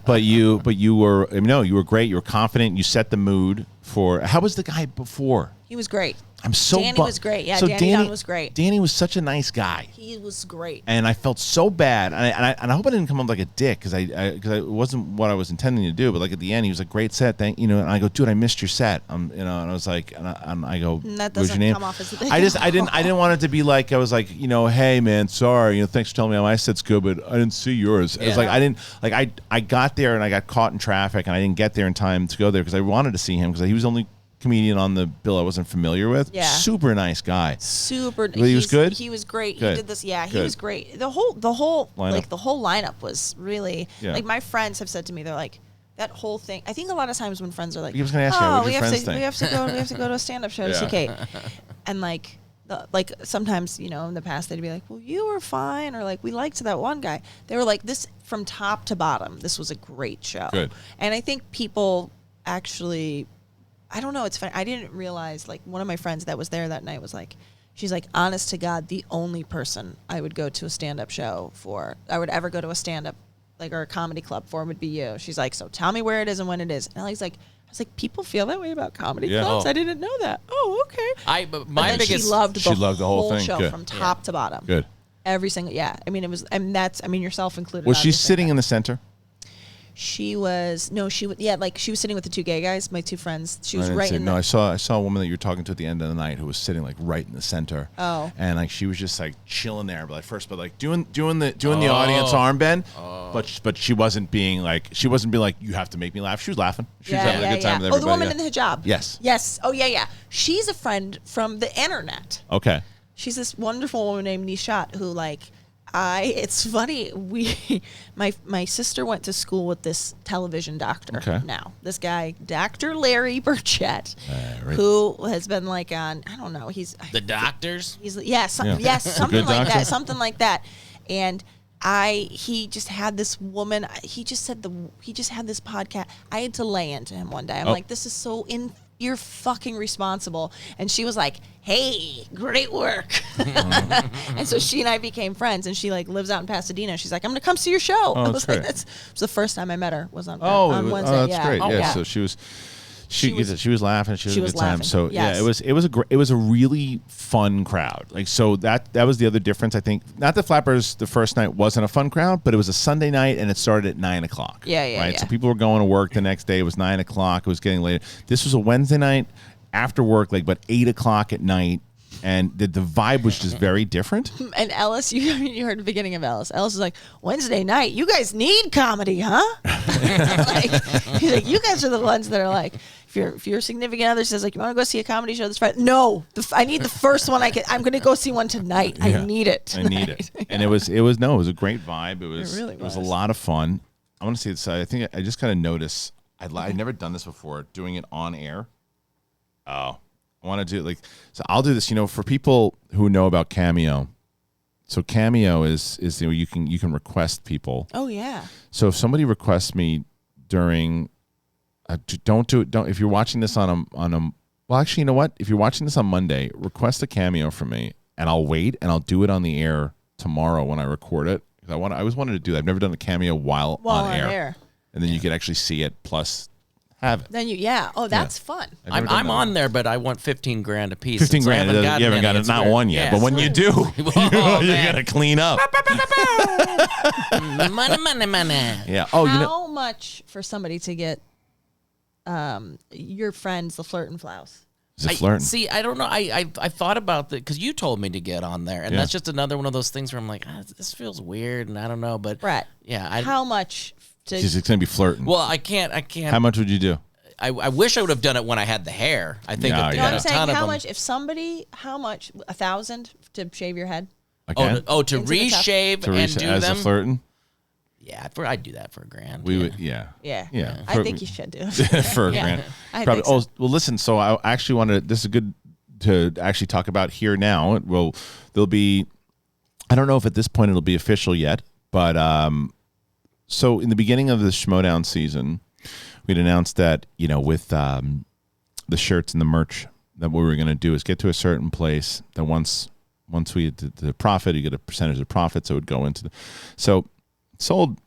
But you were you were great. You were confident. You set the mood for. How was the guy before? he was great. I'm so. Danny was great. Yeah, Danny Dunn was great. Danny was such a nice guy. He was great. And I felt so bad, and I hope I didn't come up like a dick because it wasn't what I was intending to do. But like at the end, he was like, "Great set, and I go, dude, I missed your set." And I was like, and I go, And that "What's your doesn't name?" come off as a dick. I didn't want it to be like I was like, hey man, sorry, thanks for telling me my set's good, but I didn't see yours. It was like I got there and I got caught in traffic and I didn't get there in time to go there because I wanted to see him because he was the only comedian on the bill I wasn't familiar with. Yeah. Super nice guy. He was good? He was great. Good. He did this. Yeah, he Good. was great. The whole Lineup. like the whole lineup was really like, my friends have said to me, they're like, that whole thing. I think a lot of times when friends are like, I was gonna ask you, what did your friends think? we have to go to a stand-up show to see Kate, and like sometimes in the past they'd be like, well, you were fine, or like, we liked that one guy. They were like, this from top to bottom, this was a great show. Good. And I think people actually, I don't know, it's funny. I didn't realize, like, one of my friends that was there that night was like, she's like, honest to God, the only person I would go to a stand-up show for, I would ever go to a stand-up, like, or a comedy club for would be you. She's like, so tell me where it is and when it is. And I was like, people feel that way about comedy clubs? I didn't know that. Oh, okay. My biggest. She loved the whole thing. show Good. from top to bottom. Good. Every single, I mean, it was, and that's, I mean, yourself included. Was she obviously, sitting but in the center? She was she was sitting with the two gay guys, my two friends. She was right in. No, I saw a woman that you were talking to at the end of the night who was sitting like right in the center. Oh. And like she was just like chilling there, but doing the audience arm bend. But she wasn't being like you have to make me laugh. She was laughing. She was having a good time with everybody. Oh, the woman in the hijab. Yes. Yes. Oh yeah. She's a friend from the internet. Okay. She's this wonderful woman named Nishat who it's funny. My sister went to school with this television doctor. Okay. Now, this guy, Dr. Larry Burchett, right. who has been like on, I don't know, he's The doctors? He's something good like doctor? that, something like that. And he just had this woman. He just had this podcast. I had to lay into him one day. I'm like, this is so you're fucking responsible. And she was like, hey, great work. And so she and I became friends, and she lives out in Pasadena. She's like, I'm going to come see your show. I was like, it was the first time I met her was on Wednesday. Oh, that's great. Yeah. So she was laughing. She had a good time. So yes. it was a really fun crowd. Like, so that was the other difference. I think not that Flappers the first night wasn't a fun crowd, but it was a Sunday night and it started at 9:00. Yeah. Right. So people were going to work the next day. It was 9:00. It was getting later. This was a Wednesday night after work, but 8:00 at night. And the vibe was just very different. And Ellis, you heard the beginning of Ellis. Ellis was like, Wednesday night, you guys need comedy, huh? He's like, you guys are the ones that are like, if your significant other says you want to go see a comedy show this Friday, no, I need the first one I'm going to go see one tonight. Yeah. I need it tonight. I need it. And it was a great vibe. It really was a lot of fun. I want to see this. I think I just kind of noticed. I'd never done this before, doing it on air. Oh. I want to do so I'll do this, for people who know about Cameo. So Cameo is you can request people. Oh yeah. So if somebody requests me during, don't if you're watching this on a well, actually, you know what? If you're watching this on Monday, request a Cameo from me, and I'll wait and I'll do it on the air tomorrow when I record it. I always wanted to do that. I've never done a Cameo while on air, and then you could actually see it plus. Have it. Then that's fun. I'm on there, but I want 15 grand a piece. 15 grand. You haven't got it, not one yet. Yeah, but when you do, you gotta clean up. money. Yeah. How much for somebody to get your friends the Flirt and Flouse? Is it flirting? See, I don't know. I thought about that because you told me to get on there, and that's just another one of those things where I'm like, this feels weird, and I don't know, but Brett. yeah. How much? She's gonna be flirting. Well, I can't. How much would you do? I wish I would have done it when I had the hair. I think Yeah, if No, they yeah. had I'm a saying ton of how them. much? If somebody, how much? 1,000 to shave your head? Okay. To Into the top. reshave and Teresa, do as them. a flirting, Yeah, I'd do that for $1,000. we yeah. would. Yeah. Yeah. I For- think you should do. for a Yeah. grand. I Probably. think so. Oh, well, listen. So I actually wanted. This is good to actually talk about here now. There'll be. I don't know if at this point it'll be official yet, but so in the beginning of the Schmodown season, we'd announced that with the shirts and the merch that what we were going to do is get to a certain place that once we had the profit, you get a percentage of profit, so it would go into the. So sold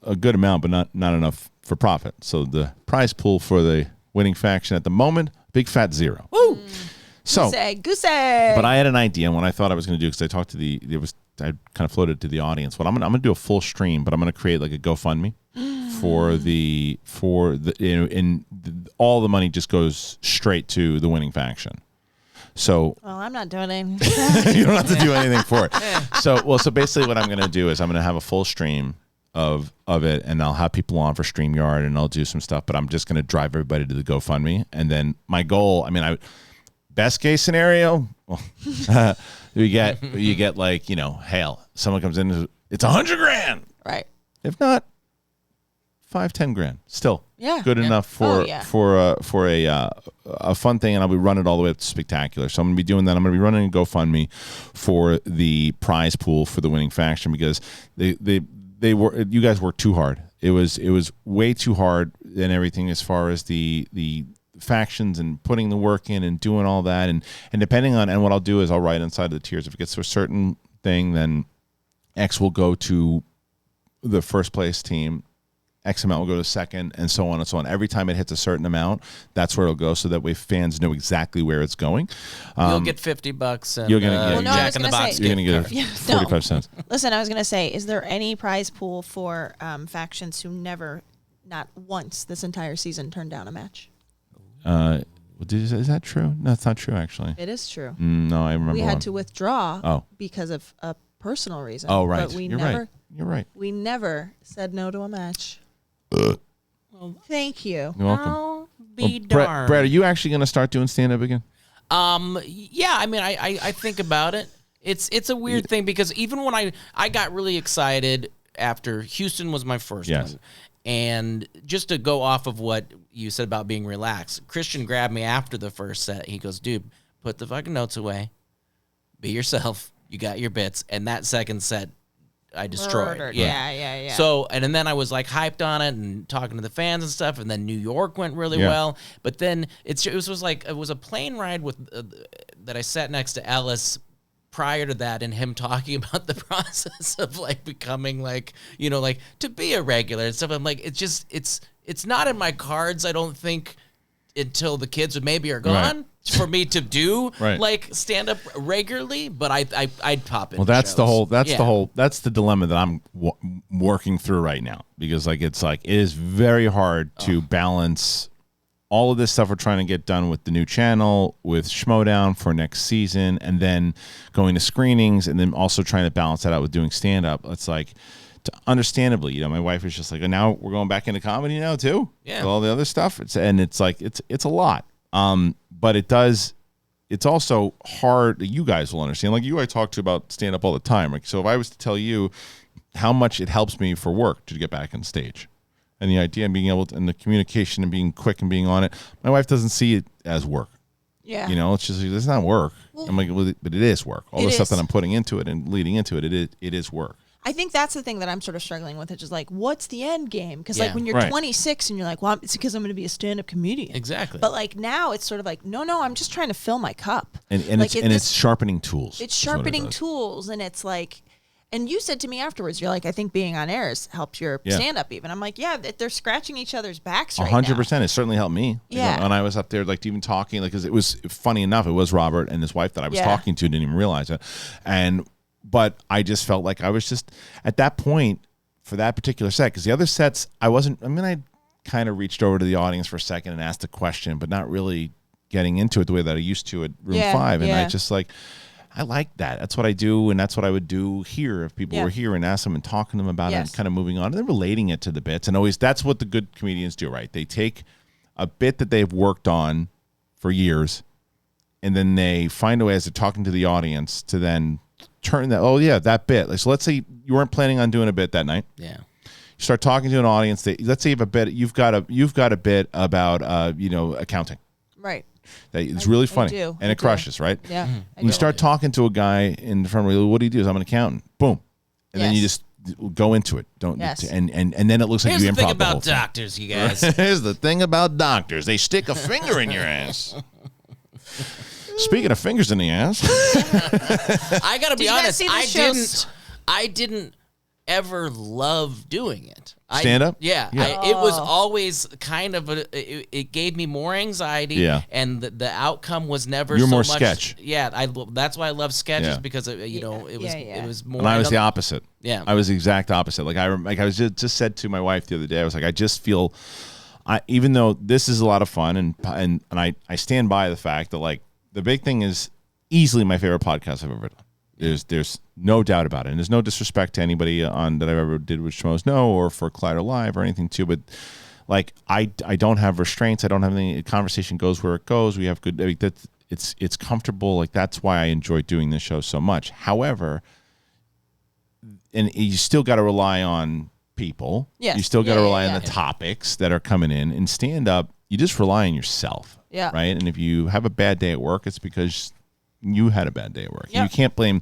a good amount, but not enough for profit. So the prize pool for the winning faction at the moment, big fat 0. Woo! So, Goose egg. but I had an idea, and what I thought I was going to do, because I talked to I kind of floated to the audience. What I'm going to do a full stream, but I'm going to create like a GoFundMe for the all the money just goes straight to the winning faction. So Well, I'm not doing anything. you don't have to do anything for it. So basically what I'm going to do is I'm going to have a full stream of it, and I'll have people on for StreamYard, and I'll do some stuff, but I'm just going to drive everybody to the GoFundMe. And then my goal, best case scenario, well, you get like, hail. Someone comes in, it's $100,000. Right. If not, 5-10 grand. Still Yeah. good enough for Oh, yeah. for a fun thing, and I'll be running it all the way up to Spectacular. So I'm gonna be doing that. I'm gonna be running a GoFundMe for the prize pool for the winning faction, because they were, you guys worked too hard. It was way too hard and everything, as far as the factions and putting the work in and doing all that, and depending on, and what I'll do is I'll write inside of the tiers, if it gets to a certain thing, then X will go to the first place team, X amount will go to second, and so on and so on. Every time it hits a certain amount, that's where it'll go, so that way fans know exactly where it's going. You'll get $50 and You're gonna get- Well, no, I Jack was in the gonna Box. say- You're going to gift get card. Yeah, 45 cents. Listen, I was going to say, is there any prize pool for factions who never, not once this entire season, turned down a match? Is that true? No, it's not true, actually. It is true. No, I remember We one. had to withdraw Oh. because of a personal reason. Oh, right. But we You're never, right. You're right. we never said no to a match. Thank you. You're welcome. I'll be Well, darned. Brett, are you actually going to start doing stand-up again? Yeah, I think about it. It's a weird thing, because even when I got really excited after Houston was my first Yes. one. And just to go off of what you said about being relaxed, Kristian grabbed me after the first set. He goes, dude, put the fucking notes away. Be yourself. You got your bits. And that second set, I destroyed. Murdered. Yeah. So, and then I was like hyped on it and talking to the fans and stuff. And then New York went really Yeah. well. But then it was a plane ride with that I sat next to Ellis prior to that, and him talking about the process of like becoming like, like to be a regular and stuff. I'm like, it's not in my cards, I don't think, until the kids maybe are gone for me to do Right. like stand up regularly, but I'd pop in. Well, that's shows. that's the dilemma that I'm working through right now, because it is very hard to balance all of this stuff we're trying to get done with the new channel, with Schmodown for next season, and then going to screenings, and then also trying to balance that out with doing stand-up. It's like, understandably, my wife is just like, now we're going back into comedy now too? Yeah. With all the other stuff. It's a lot. But it's also hard. You guys will understand. Like I talk to about stand-up all the time. Like, so if I was to tell you how much it helps me for work to get back on stage, and the idea of being able to, and the communication and being quick and being on it, my wife doesn't see it as work. Yeah. It's just, it's not work. I'm like, well, but it is work. All the It stuff is. that I'm putting into it and leading into it, it is work. I think that's the thing that I'm sort of struggling with. It's just like, what's the end game? Because Yeah. like when you're Right. 26 and you're like, well, it's because I'm going to be a stand-up comedian. Exactly. But like now it's sort of like, no, I'm just trying to fill my cup. And Like, it's sharpening tools. It's is what it sharpening does. tools, and it's like, and you said to me afterwards, you're like, I think being on air has helped your Yeah. stand-up even. I'm like, yeah, they're scratching each other's backs right now. 100%. It certainly helped me. Yeah. When I was up there, like even talking, like, because it was funny enough, it was Robert and his wife that I was Yeah. talking to, didn't even realize it. But I just felt like I was just at that point for that particular set, because the other sets, I kind of reached over to the audience for a second and asked a question, but not really getting into it the way that I used to at Room Yeah, 5. And I yeah. just like, I like that. That's what I do, and that's what I would do here if people Yeah. were here, and ask them and talking to them about it, Yes. and kind of moving on and then relating it to the bits. And always, that's what the good comedians do, right? They take a bit that they've worked on for years, and then they find a way as they're talking to the audience to then turn that. Oh yeah, that bit. So let's say you weren't planning on doing a bit that night. Yeah. You start talking to an audience. Let's say you have a bit. You've got a bit about accounting. Right. That it's really funny, and it crushes, right? Yeah. And you start talking to a guy in front of you. What do you do? I'm an accountant. Boom, and then you just go into it. And then it looks like Here's you the thing improv the whole about thing. doctors, you guys. Here's the thing about doctors. They stick a finger in your ass. Speaking of fingers in the ass, I gotta be you guys honest. see the I didn't ever love doing it. Stand up? Yeah. It was always kind of it gave me more anxiety. Yeah. And the outcome was never You're so more much. sketch. Yeah. That's why I love sketches Yeah. because it was more. and I was the opposite. Yeah. I was the exact opposite. Like I was just said to my wife the other day. I was like, I just feel, even though this is a lot of fun, and I stand by the fact that like the big thing is easily my favorite podcast I've ever done. There's no doubt about it, and there's no disrespect to anybody on that I've ever did with Schmoes No or for Collider Live or anything too, but like I don't have restraints. I don't have any. Conversation goes where it goes. We have good. It's comfortable. Like that's why I enjoy doing this show so much. However, and you still got to rely on people. Yes. You still got to rely on the topics that are coming in. And stand up, you just rely on yourself. Yeah. Right. And if you have a bad day at work, it's because you had a bad day at work. Yep. You can't blame.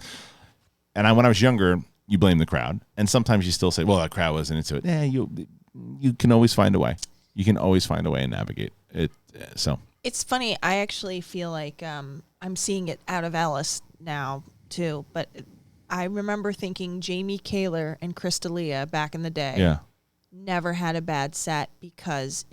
And when I was younger, you blame the crowd, and sometimes you still say, "Well, that crowd wasn't into it." You can always find a way. You can always find a way and navigate it. So it's funny. I actually feel like I'm seeing it out of Alice now too. But I remember thinking Jamie Kaler and Crystalia back in the day never had a bad set because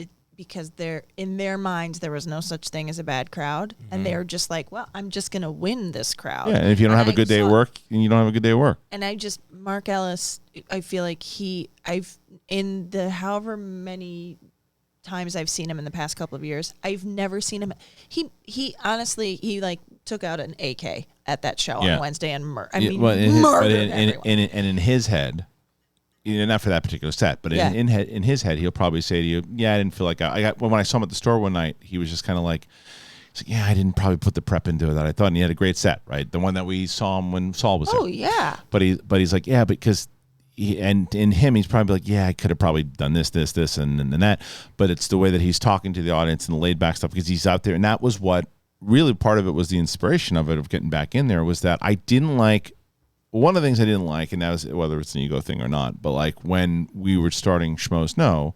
they're in their minds there was no such thing as a bad crowd, and they're just like, well, I'm just gonna win this crowd. Yeah, and if you don't have a good day at work, and you don't have a good day at work. And Mark Ellis, I feel like in the however many times I've seen him in the past couple of years, I've never seen him. He honestly, he like took out an AK at that show on Wednesday and murdered everyone. And in his head, not for that particular set, but in his head, he'll probably say to you, "Yeah, I didn't feel like when I saw him at the store one night, he was just kind of like, yeah, I didn't probably put the prep into it that I thought." And he had a great set, right? The one that we saw him when Saul was there. Oh yeah. But he's like, yeah, because and in him, he's probably like, yeah, I could have probably done this, and that. But it's the way that he's talking to the audience and the laid back stuff because he's out there, and that was what really part of it was the inspiration of it of getting back in there was that I didn't like. One of the things I didn't like, and that was whether it's an ego thing or not, but like when we were starting Schmoes No,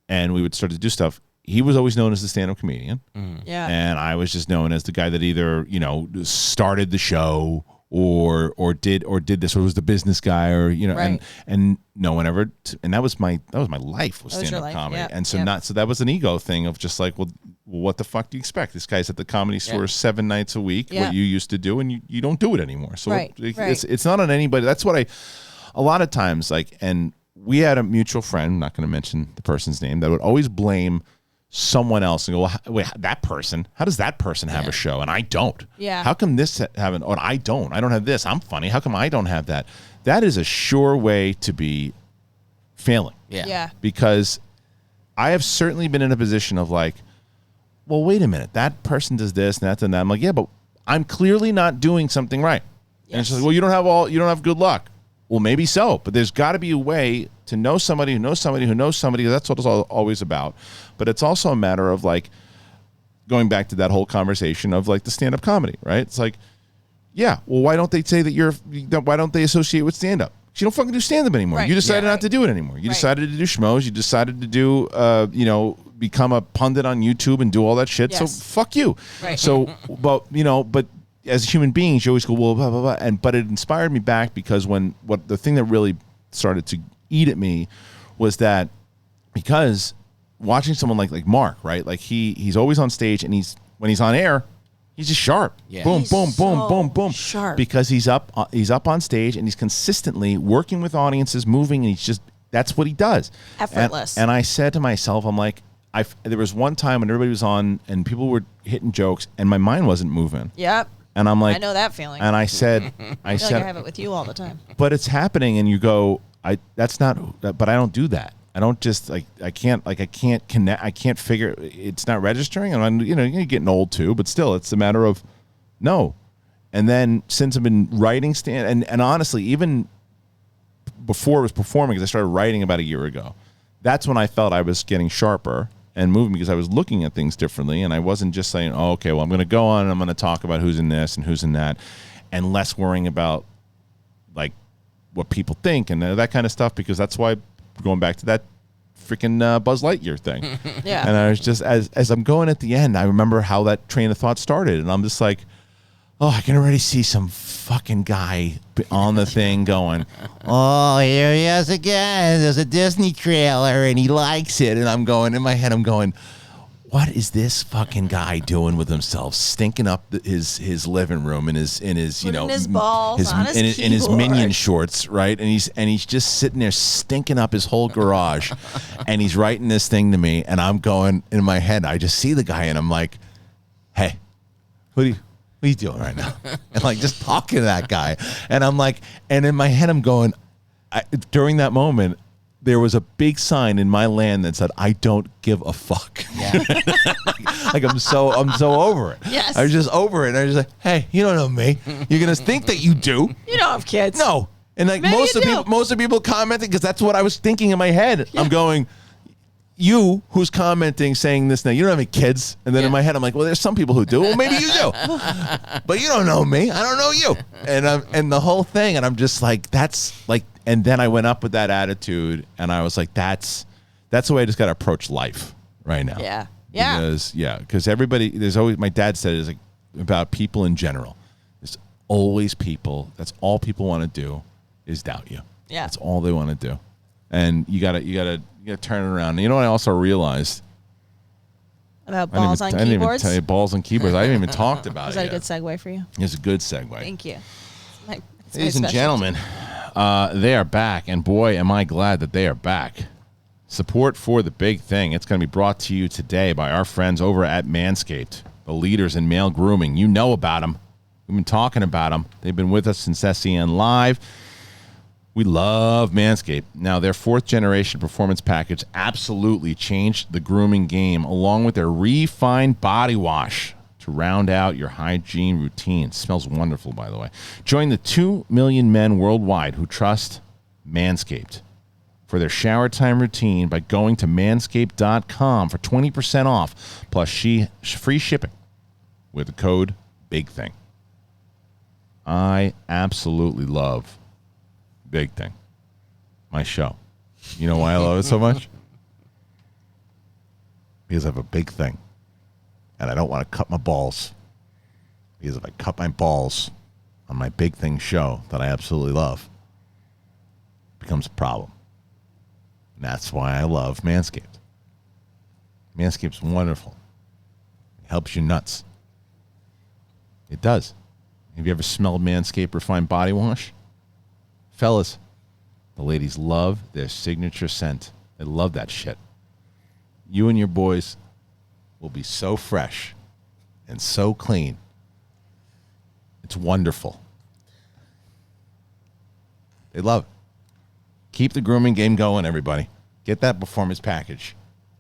and we would start to do stuff, he was always known as the stand-up comedian. Yeah. And I was just known as the guy that either, started the show or did this, or was the business guy, or right. and no one ever and that was my life was stand-up comedy. Yep. And so that was an ego thing of just like, well, what the fuck do you expect? This guy's at the Comedy Store 7 nights a week, what you used to do, and you don't do it anymore. So it's not on anybody. That's what a lot of times, like, and we had a mutual friend, I'm not going to mention the person's name, that would always blame someone else and go, well, wait, that person, how does that person have a show and I don't? Yeah. How come this haven't, or I don't have this? I'm funny. How come I don't have that? That is a sure way to be failing. Yeah. Because I have certainly been in a position of like, well, wait a minute, that person does this and that and that. I'm like, yeah, but I'm clearly not doing something right. Yes. And it's just like, well, you don't have good luck. Well, maybe so, but there's got to be a way to know somebody who knows somebody who knows somebody. That's what it's always about. But it's also a matter of like going back to that whole conversation of like the stand-up comedy, right? It's like, yeah, well, why don't they say that why don't they associate with stand-up? You don't fucking do stand-up anymore. Right. You decided not to do it anymore. You decided to do schmoes. You decided to do, become a pundit on YouTube and do all that shit. Yes. So fuck you. Right. So, but as human beings, you always go, well, blah, blah, blah. But it inspired me back because the thing that really started to eat at me was that because watching someone like Mark, right? Like he's always on stage and when he's on air, he's just sharp. Yeah. Boom, He's boom, boom, so boom, boom. sharp. Because he's up on stage and he's consistently working with audiences, moving, and that's what he does. Effortless. And I said to myself, I'm like, there was one time when everybody was on and people were hitting jokes and my mind wasn't moving. Yep. And I'm like, I know that feeling. And I said, I feel like I have it with you all the time. but it's happening, and you go, but I don't do that. I don't just I can't connect. I can't figure. It's not registering. And I'm you're getting old too, but still, it's a matter of no. And then since I've been writing and honestly, even before I was performing, because I started writing about a year ago, that's when I felt I was getting sharper and moving because I was looking at things differently, and I wasn't just saying, oh, okay, well, I'm going to go on and I'm going to talk about who's in this and who's in that, and less worrying about like what people think and that kind of stuff, because that's why going back to that freaking Buzz Lightyear thing. Yeah. And I was just, as I'm going at the end, I remember how that train of thought started, and I'm just like, oh, I can already see some fucking guy on the thing going, oh, here he is again. There's a Disney trailer, and he likes it. And I'm going, in my head, I'm going, what is this fucking guy doing with himself, stinking up his living room in his his balls on his in his keyboard. Minion shorts, right? And he's just sitting there stinking up his whole garage, and he's writing this thing to me, and I'm going, in my head, I just see the guy, and I'm like, hey, what are you doing right now? And like just talking to that guy, and I'm like, and in my head, I'm going, during that moment, there was a big sign in my land that said, I don't give a fuck. Yeah. Like I'm so over it. Yes. I was just over it. And I was like, hey, you don't know me. You're gonna think that you do. You don't have kids. No. And like Maybe most you of do. the people commenting, because that's what I was thinking in my head. I'm going, you who's commenting saying this now, you don't have any kids. And then in my head, I'm like, well, there's some people who do. Well, maybe you do. But you don't know me. I don't know you. And the whole thing. And I'm just like, that's like, and then I went up with that attitude, and I was like, that's the way I just got to approach life right now. Yeah. Yeah. Because everybody, there's always, my dad said, is like about people in general. There's always people. That's all people want to do is doubt you. Yeah. That's all they want to do. And you gotta turn it around. And you know what I also realized? About balls on I didn't even keyboards. tell you balls on keyboards. I didn't even talked about Was it that a yet. good segue for you? It's a good segue. Thank you. It's my Ladies and specialty. gentlemen, they are back, and boy, am I glad that they are back. Support for the big thing. It's going to be brought to you today by our friends over at Manscaped, the leaders in male grooming. You know about them. We've been talking about them. They've been with us since SEN Live. We love Manscaped. Now, their 4th generation performance package absolutely changed the grooming game, along with their refined body wash to round out your hygiene routine. It smells wonderful, by the way. Join the 2 million men worldwide who trust Manscaped for their shower time routine by going to manscaped.com for 20% off plus free shipping with the code BIGTHING. I absolutely love Big Thing, my show. You know why I love it so much? Because I have a big thing, and I don't want to cut my balls. Because if I cut my balls on my Big Thing show that I absolutely love, it becomes a problem. And that's why I love Manscaped. Manscaped's wonderful. It helps you nuts. It does. Have you ever smelled Manscaped refined body wash? Fellas, the ladies love their signature scent. They love that shit. You and your boys will be so fresh and so clean. It's wonderful. They love it. Keep the grooming game going, everybody. Get that performance package.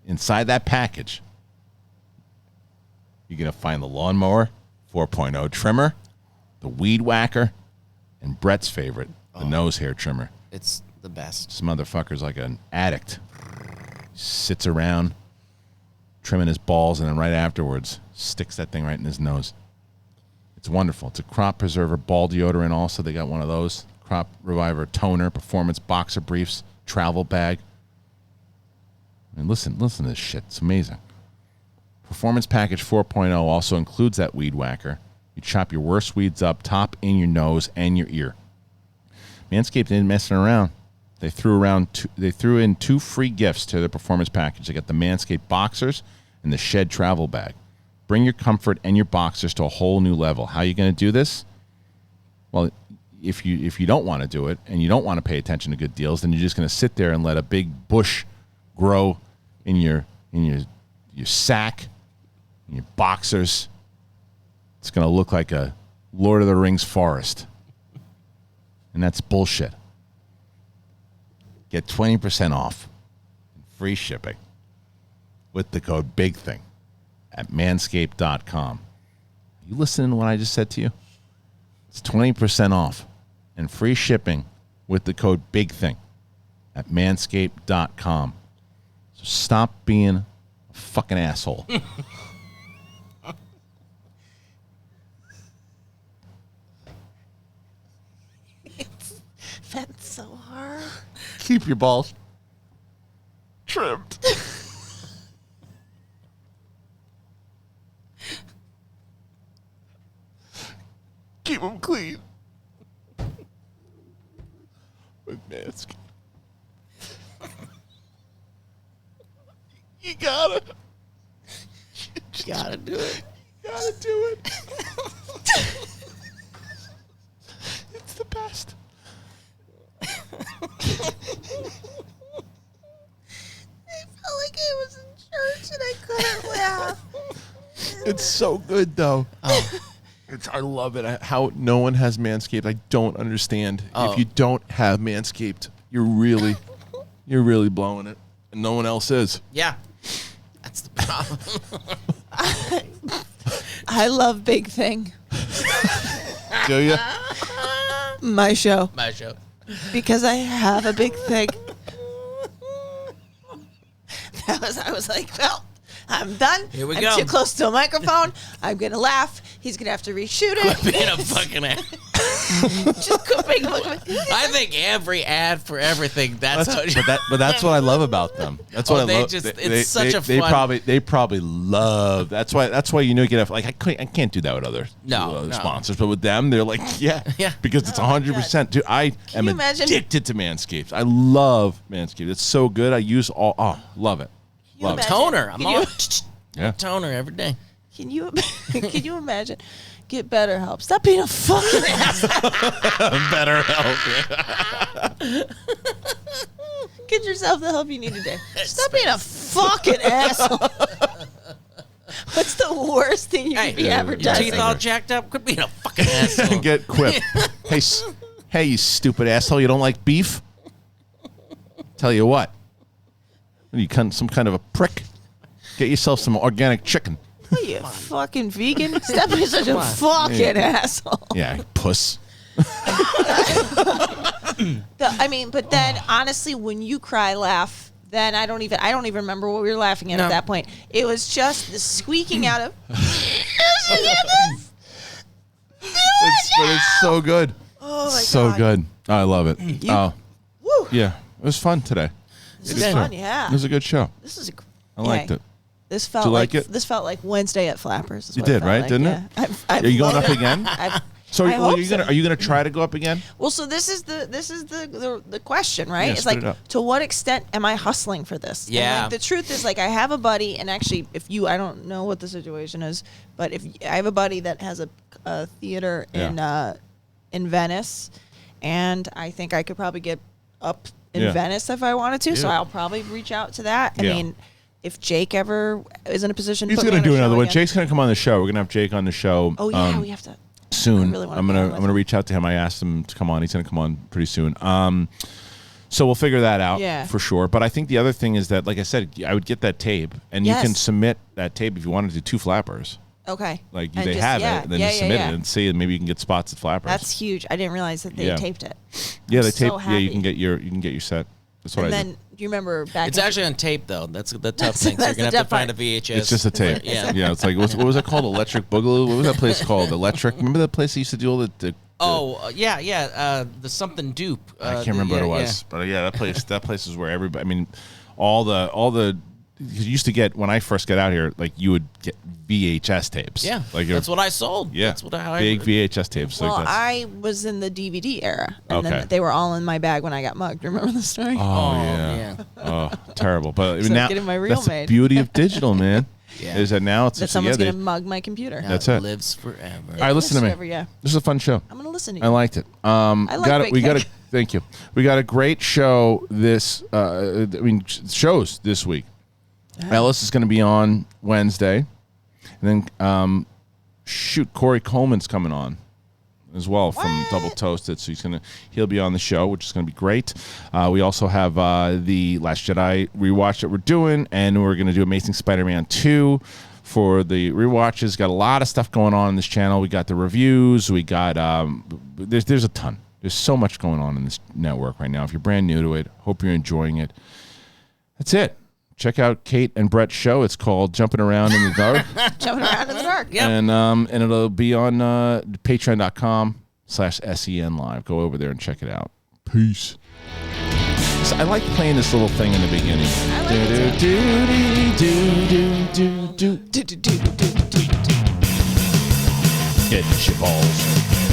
Inside that package, you're going to find the Lawnmower 4.0 trimmer, the Weed Whacker, and Brett's favorite, the nose hair trimmer. It's the best. This motherfucker's like an addict. Sits around trimming his balls, and then right afterwards sticks that thing right in his nose. It's wonderful. It's a crop preserver ball deodorant also. They got one of those. Crop reviver toner, performance boxer briefs, travel bag. I mean, listen to this shit. It's amazing. Performance Package 4.0 also includes that Weed Whacker. You chop your worst weeds up, top, in your nose, and your ear. Manscaped didn't messing around. They threw in 2 free gifts to their performance package. They got the Manscaped boxers and the Shed travel bag. Bring your comfort and your boxers to a whole new level. How are you going to do this? Well, if you don't want to do it and you don't want to pay attention to good deals, then you're just going to sit there and let a big bush grow in your sack, in your boxers. It's going to look like a Lord of the Rings forest. And that's bullshit. Get 20% off free shipping with the code BIGTHING at manscaped.com. You listening to what I just said to you? It's 20% off and free shipping with the code BIGTHING at manscaped.com. So stop being a fucking asshole. That's so hard. Keep your balls trimmed. Keep them clean. With Manscaped. You gotta do it. You gotta do it. It's the best. I felt like I was in church and I couldn't laugh. It's so good, though. I love it. How no one has Manscaped, I don't understand. Oh. If you don't have Manscaped, you're really blowing it, and no one else is. Yeah. That's the problem. I love Big Thing, Do you? my show, My show. because I have a big thing. I was like, well, I'm done. Here we I'm go. too close to a microphone. I'm going to laugh. He's going to have to reshoot it. Being a fucking ad. Just quit making I think every ad for everything. That's how. But that's what I love about them. That's what I they love. just- it's such a They fun- probably love. That's why you know you get like I can't do that with other No. sponsors, but with them they're like yeah because it's 100%. Dude, I am you imagine- addicted to Manscaped. I love Manscaped. It's so good. I use all. Oh, love it. you Love it. imagine- Toner. I'm Can on you- Yeah. toner every day. Can you imagine? Get BetterHelp. Stop being a fucking asshole. Better help. Get yourself the help you need today. Stop being a fucking asshole. What's the worst thing you could be Your advertising? teeth all jacked up. Quit being a fucking asshole. Get quip. Hey, you stupid asshole! You don't like beef? Tell you what. What are you, some kind of a prick? Get yourself some organic chicken. Are you fucking vegan? Stop being such a fucking asshole. Yeah, puss. But then honestly, when you cry, laugh, then I don't even remember what we were laughing at No. that point. It was just the squeaking out of. It's so good. Oh my So God. good. Oh, I love it. Oh, Woo. yeah. It was fun today. This Good is show. fun, yeah. It was a good show. This is I liked it. This felt Did you like like it? This felt like Wednesday at Flappers. Is You what it did, felt right? like, Didn't yeah. it? I've Are you going loved up it. again? So I hope are you gonna try to go up again? Well, so this is the question, right? Yeah, It's spit like, it up. to what extent am I hustling for this? And, Yeah. like, the truth is, like, I have a buddy, and actually, I don't know what the situation is, but if I have a buddy that has a theater in Venice, and I think I could probably get up in Yeah. Venice if I wanted to, so Yeah. I'll probably reach out to that. I Yeah. mean, if Jake ever is in a position, to He's put me gonna on a do another show one. again- Jake's gonna come on the show. We're gonna have Jake on the show. Oh yeah, we have to. soon. I really wanna I'm put gonna him I'm gonna reach out to him. I asked him to come on. He's gonna come on pretty soon. So we'll figure that out Yeah. for sure. But I think the other thing is that, like I said, I would get that tape, and you can Yes. submit that tape if you wanted to 2 flappers. Okay. Like And they just- have yeah, it, and then yeah, you yeah, submit yeah. it and see, and maybe you can get spots at flappers. That's huge. I didn't realize that they Yeah. taped it. yeah, they I'm so tape. Yeah, you happy. can get your set. That's what And I then did. do you remember back? It's in- actually on tape though. That's the tough That's- thing. So that's you're gonna the have to tough find a part. VHS. It's just a tape. Yeah. Yeah, it's like what was it called? Electric Boogaloo. What was that place called? Electric. Remember that place that used to do all the Yeah. The something dupe. I can't remember what it was, but yeah, that place is where everybody. I mean, all the. Because you used to get, when I first got out here, like you would get VHS tapes. Yeah, like that's what I sold. Yeah, That's what I big VHS tapes. Well, like that's, I was in the DVD era, and Okay. then they were all in my bag when I got mugged. Remember the story? oh yeah. oh terrible. But I mean, So now getting my reel that's the made. beauty of digital, man. Yeah. Is that now it's that so someone's yeah, gonna mug my computer. Now That's it it. lives forever. All right, listen to me. Forever, yeah. This is a fun show. I'm gonna listen to you. I liked it. like Big Thing. Thank you. We got a great show shows this week. Ellis is going to be on Wednesday. And then, Corey Coleman's coming on as well from Double Toasted. So he'll be on the show, which is going to be great. We also have the Last Jedi rewatch that we're doing, and we're going to do Amazing Spider-Man 2 for the rewatches. Got a lot of stuff going on this channel. We got the reviews. We got there's a ton. There's so much going on in this network right now. If you're brand new to it, hope you're enjoying it. That's it. Check out Kate and Brett's show. It's called Jumping Around in the Dark. Jumping Around in the Dark. Yep. And it'll be on patreon.com/SEN Live. Go over there and check it out. Peace. So I like playing this little thing in the beginning. I like it too. Get your balls.